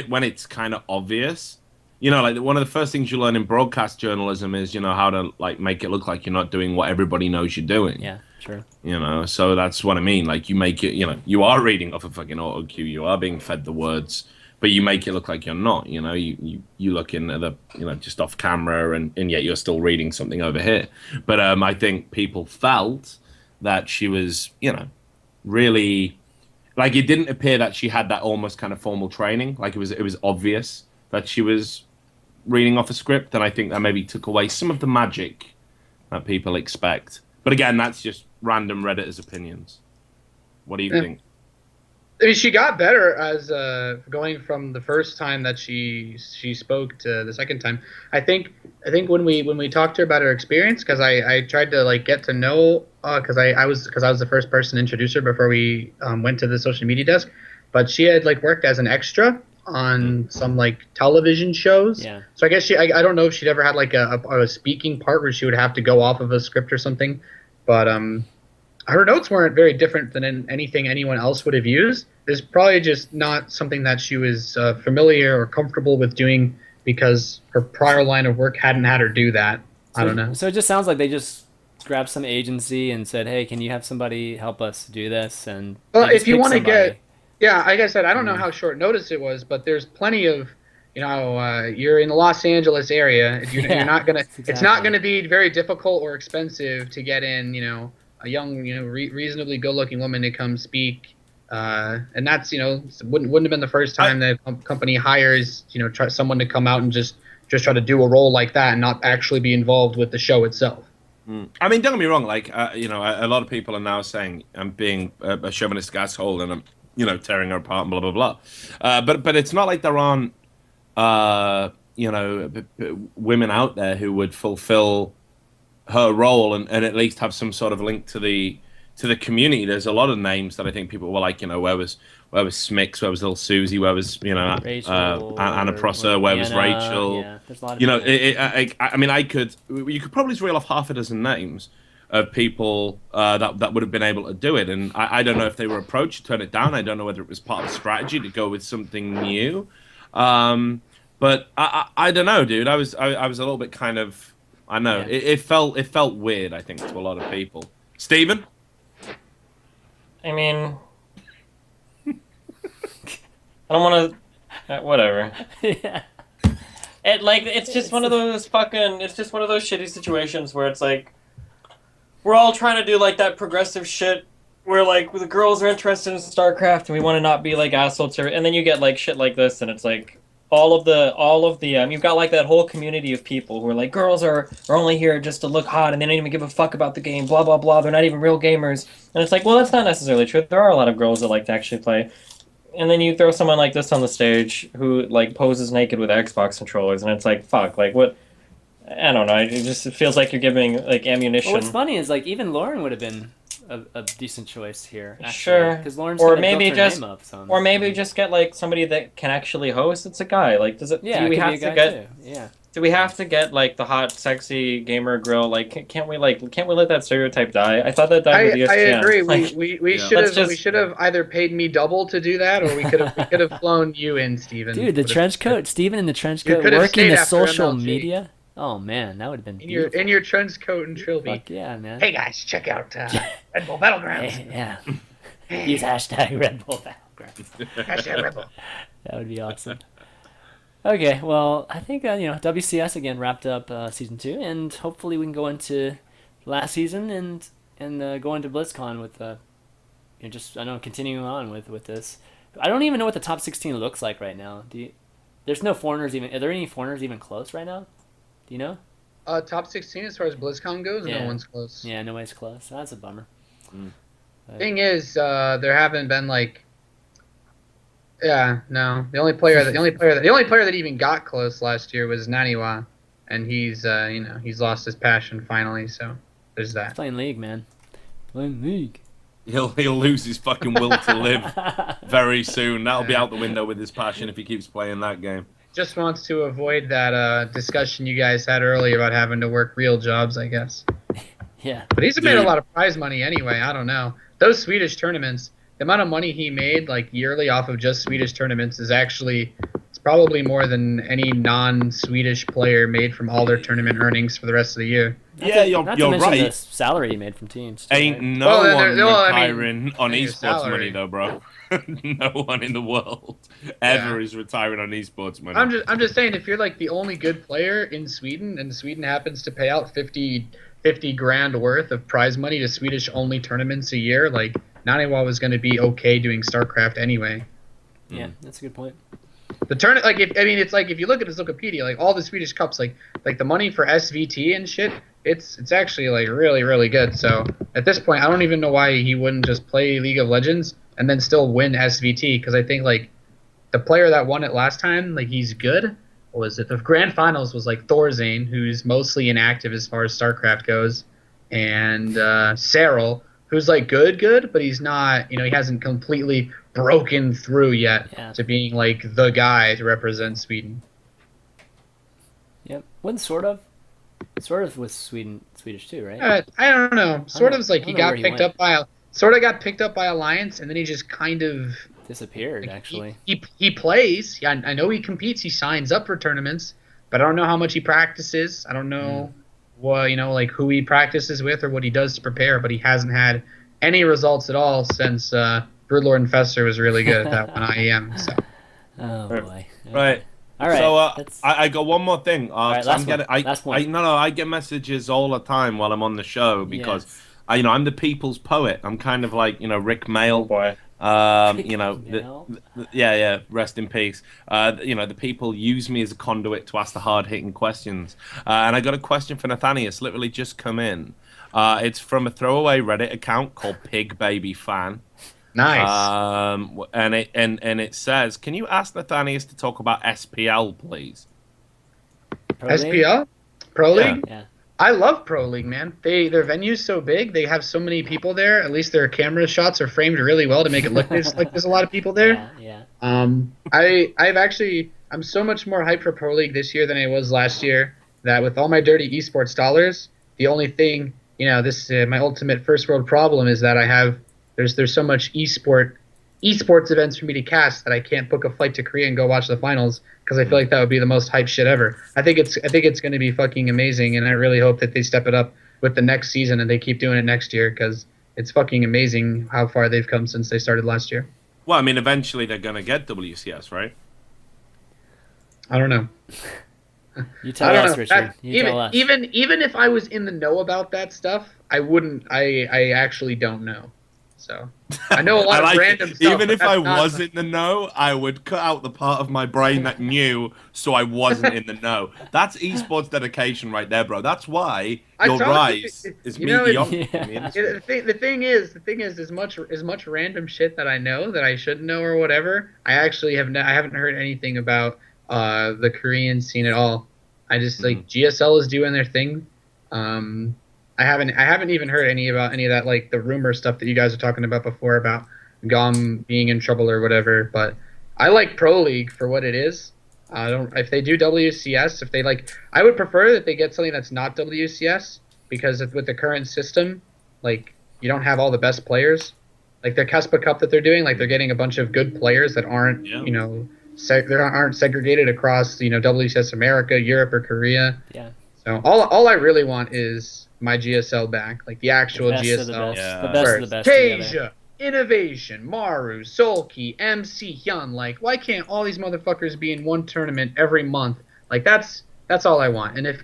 when it's kind of obvious, like one of the first things you learn in broadcast journalism is, how to like make it look like you're not doing what everybody knows you're doing. Yeah, sure. So that's what I mean. Like you make it, you are reading off a fucking auto cue, you are being fed the words, but you make it look like you're not. You look in at the, just off camera, and yet you're still reading something over here. But I think people felt that she was, really, like it didn't appear that she had that almost kind of formal training. Like it was obvious that she was reading off a script, and I think that maybe took away some of the magic that people expect. But again, that's just random Redditors' opinions. What do you think? I mean, she got better as going from the first time that she spoke to the second time. I think when we talked to her about her experience, because I tried to like get to know because I was the first person to introduce her before we went to the social media desk, but she had like worked as an extra on some like television shows. Yeah. So I guess I don't know if she'd ever had like a speaking part where she would have to go off of a script or something, but her notes weren't very different than anything anyone else would have used. It's probably just not something that she was familiar or comfortable with doing because her prior line of work hadn't had her do that. I don't know. So it just sounds like they just grabbed some agency and said, "Hey, can you have somebody help us do this?" And if you want to get, like I said, I don't know how short notice it was, but there's plenty of, you're in the Los Angeles area. You're not gonna. Exactly. It's not gonna be very difficult or expensive to get in. A young, reasonably good-looking woman to come speak, and that's, wouldn't have been the first time that a company hires, someone to come out and just try to do a role like that and not actually be involved with the show itself. I mean, don't get me wrong. Like, a lot of people are now saying I'm being a chauvinistic asshole and I'm, tearing her apart and blah blah blah. But it's not like there aren't, women out there who would fulfill her role and at least have some sort of link to the community. There's a lot of names that I think people were like, where was Smix, where was little Susie, where was Anna Prosser, where was Rachel? Yeah, there's a lot of I mean, you could probably reel off half a dozen names of people that would have been able to do it, and I don't know if they were approached to turn it down. I don't know whether it was part of the strategy to go with something new, but I don't know, dude. I was a little bit kind of. I know it felt weird. I think to a lot of people. Steven? I mean, I don't want to. Whatever. Yeah. It's just one of those shitty situations where it's like we're all trying to do like that progressive shit where like the girls are interested in StarCraft and we want to not be like assholes, and then you get like shit like this, and it's like all of the you've got like that whole community of people who are like girls are only here just to look hot and they don't even give a fuck about the game, blah blah blah. They're not even real gamers, and it's like, well, that's not necessarily true. There are a lot of girls that like to actually play. And then you throw someone like this on the stage who like poses naked with Xbox controllers, and it's like, fuck, like what? I don't know. It feels like you're giving like ammunition. Well, what's funny is like even Lauren would have been a decent choice here. Actually, sure, because Lauren's or kinda maybe built her just name up some. or maybe just get like somebody that can actually host. It's a guy. Like, does it? Yeah, do we it could have be a to guy get? too. Yeah. Do we have to get like the hot, sexy gamer girl? Like, can't we let that stereotype die? I thought that died with ESPN. I agree. Like, We Yeah. should have either paid me double to do that, or we could have flown you in, Steven. Dude, the trench coat, Steven in the trench You coat, could have working stayed the after social MLG. media. Oh man, that would have been beautiful. in your trench coat and trilby. Fuck yeah, man. Hey guys, check out Red Bull Battlegrounds. Yeah. Use hashtag Red Bull Battlegrounds. Hashtag Red Bull. That would be awesome. Okay, well, I think WCS again wrapped up season 2, and hopefully we can go into last season and go into BlizzCon with continuing on with this. I don't even know what the top 16 looks like right now. There's no foreigners even. Are there any foreigners even close right now? Do you know? Top 16 as far as BlizzCon goes, Yeah. no one's close. Yeah, nobody's close. That's a bummer. Thing is, there haven't been like. Yeah, no. The only player that even got close last year was Naniwa, and he's lost his passion finally. So there's that. Playing League, man. Playing League. He'll lose his fucking will to live very soon. That'll be out the window with his passion if he keeps playing that game. Just wants to avoid that discussion you guys had earlier about having to work real jobs, I guess. Yeah. But he's made a lot of prize money anyway. I don't know. Those Swedish tournaments, the amount of money he made like yearly off of just Swedish tournaments is actually it's probably more than any non-Swedish player made from all their tournament earnings for the rest of the year. You're Not to mention right. the salary he made from teams. Too, Ain't right? no one I mean, retiring on your esports salary. money though, bro. No one in the world ever is retiring on esports money. I'm just saying, if you're like the only good player in Sweden, and Sweden happens to pay out 50 grand worth of prize money to Swedish only tournaments a year, like Naniwa was going to be okay doing StarCraft anyway. Yeah, that's a good point. The turn, like it's like if you look at his Wikipedia, like all the Swedish cups, like the money for SVT and shit, it's actually like really really good. So at this point, I don't even know why he wouldn't just play League of Legends and then still win SVT, because I think like the player that won it last time, like he's good. What was it? The grand finals was like Thorzane, who's mostly inactive as far as StarCraft goes, and Cyril, who's like good, but he's not, he hasn't completely broken through yet to being like the guy to represent Sweden. Yep. Wasn't sort of was Swedish too, right? I don't know. Sort of like he got he picked went. got picked up by Alliance, and then he just kind of Disappeared, like, actually. He plays. Yeah, I know he competes. He signs up for tournaments, but I don't know how much he practices. I don't know like who he practices with or what he does to prepare. But he hasn't had any results at all since Broodlord and Fester was really good at that one IEM. So. Oh boy. Right. All right. So I got one more thing. right, last one. I get messages all the time while I'm on the show because I'm the people's poet. I'm kind of like Rick Mail. Oh boy. Rest in peace. The people use me as a conduit to ask the hard-hitting questions. And I got a question for Nathanias, literally just come in. It's from a throwaway Reddit account called Pig Baby Fan. Nice. And it says, can you ask Nathanias to talk about SPL, please? SPL? Pro League? Yeah. I love Pro League, man. Their venue's so big. They have so many people there. At least their camera shots are framed really well to make it look like there's a lot of people there. Yeah. I'm so much more hyped for Pro League this year than I was last year. That with all my dirty esports dollars, the only thing, this my ultimate first world problem is that there's so much esports events for me to cast that I can't book a flight to Korea and go watch the finals, because I feel like that would be the most hype shit ever. I think it's going to be fucking amazing, and I really hope that they step it up with the next season, and they keep doing it next year because it's fucking amazing how far they've come since they started last year. Well, I mean, eventually they're gonna get WCS, right? I don't know. You tell us, Richard. Even if I was in the know about that stuff, I wouldn't. I actually don't know. So I know a lot of random stuff. Even if I was in the know, I would cut out the part of my brain that knew, so I wasn't in the know. That's esports dedication right there, bro. That's why your rise is mediocre. The thing is, as much random shit that I know that I shouldn't know or whatever, I actually haven't heard anything about the Korean scene at all. I just like GSL is doing their thing. I haven't even heard any of that, like the rumor stuff that you guys were talking about before about GOM being in trouble or whatever. But I like Pro League for what it is. If they do WCS, I would prefer that they get something that's not WCS, because with the current system, like, you don't have all the best players. Like their Kespa Cup that they're doing, like they're getting a bunch of good players that aren't they aren't segregated across WCS America, Europe, or Korea. Yeah. So all I really want is my GSL back, like the actual GSL. The best of the best. Tasia, Innovation, Maru, Sulky, MC, Hyun. Like, why can't all these motherfuckers be in one tournament every month? Like, that's all I want. And if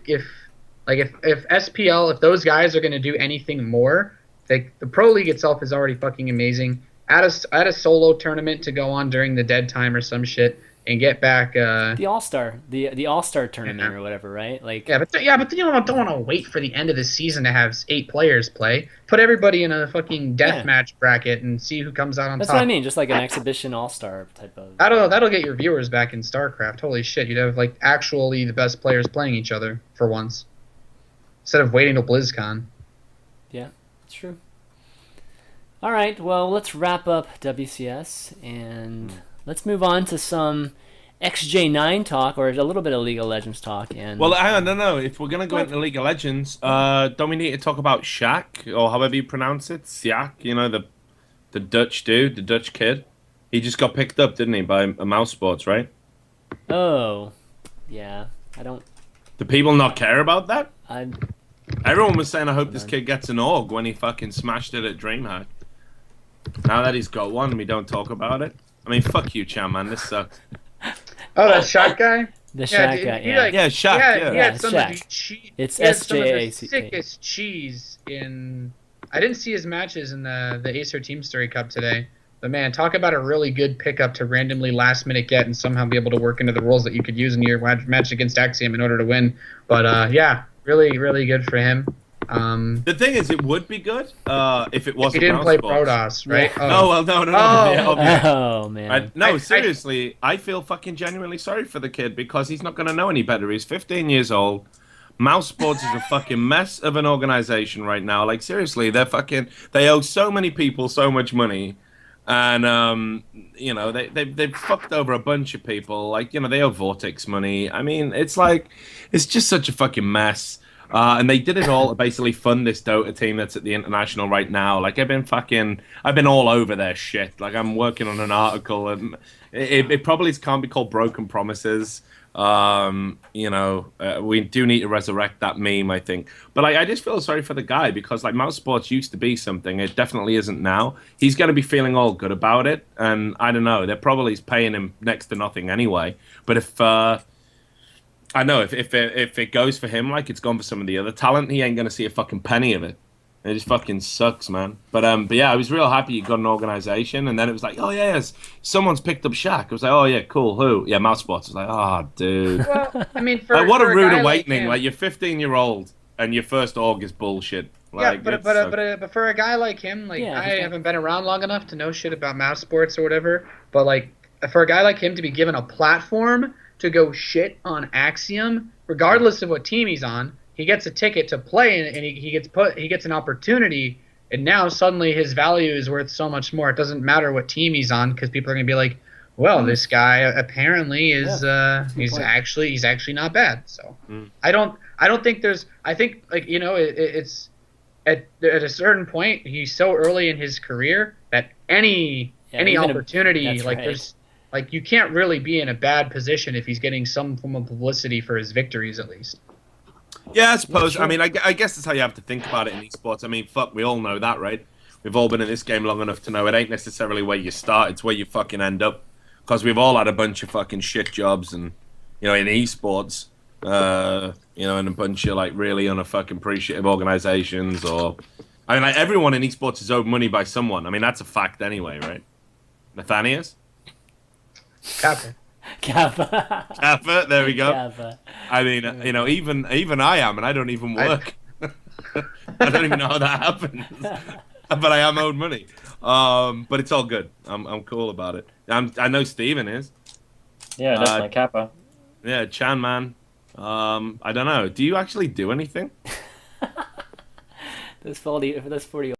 SPL, if those guys are gonna do anything more, the Pro League itself is already fucking amazing. Add a solo tournament to go on during the dead time or some shit, and get back the All-Star, the All-Star tournament or whatever, right? Like but then you don't want to wait for the end of the season to have 8 players play. Put everybody in a fucking deathmatch bracket and see who comes out on top. That's what I mean, just like an exhibition All-Star type of. That'll get your viewers back in StarCraft. Holy shit, you'd have like actually the best players playing each other for once, instead of waiting till BlizzCon. Yeah, it's true. All right, well, let's wrap up WCS and let's move on to some XJ9 talk, or a little bit of League of Legends talk. And well, hang on, no. If we're gonna go into League of Legends, don't we need to talk about Shaq, or however you pronounce it, Siak? You know, the Dutch dude, the Dutch kid. He just got picked up, didn't he, by Mouse Sports, right? Oh, yeah. I don't. Do people not care about that? I. Everyone was saying, I hope this kid gets an org when he fucking smashed it at DreamHack. Now that he's got one, we don't talk about it. I mean, fuck you, Chan, man. This sucks. Oh, that Shaq guy? The Shaq guy, yeah, Shaq, He had some Shaq. of the cheese. It's some of the SJACK. sickest cheese in... I didn't see his matches in the Acer Team Story Cup today. But man, talk about a really good pickup to randomly last minute get and somehow be able to work into the roles that you could use in your match against Axiom in order to win. But yeah, really, really good for him. The thing is, it would be good if it wasn't. He didn't play Protoss, right? Yeah. No. Oh man. Seriously, I feel fucking genuinely sorry for the kid because he's not going to know any better. He's 15 years old. Mouse Sports is a fucking mess of an organization right now. Like, seriously, they owe so many people so much money. And, they've fucked over a bunch of people. Like, they owe Vortex money. I mean, it's just such a fucking mess. And they did it all to basically fund this Dota team that's at the International right now. Like, I've been all over their shit. Like, I'm working on an article, and it probably can't be called Broken Promises. We do need to resurrect that meme, I think. But like, I just feel sorry for the guy because like Mouse Sports used to be something. It definitely isn't now. He's going to be feeling all good about it. And I don't know, they're probably paying him next to nothing anyway. But if it goes for him like it's gone for some of the other talent, he ain't going to see a fucking penny of it. It just fucking sucks, man. But yeah, I was real happy you got an organization, and then it was like, oh yes, someone's picked up Shaq. I was like, oh yeah, cool. Who? Yeah, Mouse Sports. I was like, oh dude. Well, I mean, what a rude awakening. Like you're 15-year-old and your first org is bullshit. Like, yeah, but for a guy like him, like I haven't been around long enough to know shit about Mouse Sports or whatever. But like, for a guy like him to be given a platform to go shit on Axiom, regardless of what team he's on. He gets a ticket to play, and he gets an opportunity, and now suddenly his value is worth so much more. It doesn't matter what team he's on because people are gonna be like, well, this guy apparently is he's actually not bad. So I don't think there's like it's at a certain point he's so early in his career that any opportunity there's like you can't really be in a bad position if he's getting some form of publicity for his victories at least. Yeah, I suppose. Sure. I mean, I guess that's how you have to think about it in esports. I mean, fuck, we all know that, right? We've all been in this game long enough to know it ain't necessarily where you start; it's where you fucking end up. Because we've all had a bunch of fucking shit jobs, and in esports, and a bunch of like really unfucking appreciative organizations, or I mean, like everyone in esports is owed money by someone. I mean, that's a fact anyway, right? Nathanias? Kappa. Kappa. Kappa, there we go. Kappa. I mean, even I am, and I don't even work. I don't even know how that happens. But I am owed money. But it's all good. I'm cool about it. I know Steven is. Yeah, definitely Kappa. Yeah, ChanManV. I don't know. Do you actually do anything? This 40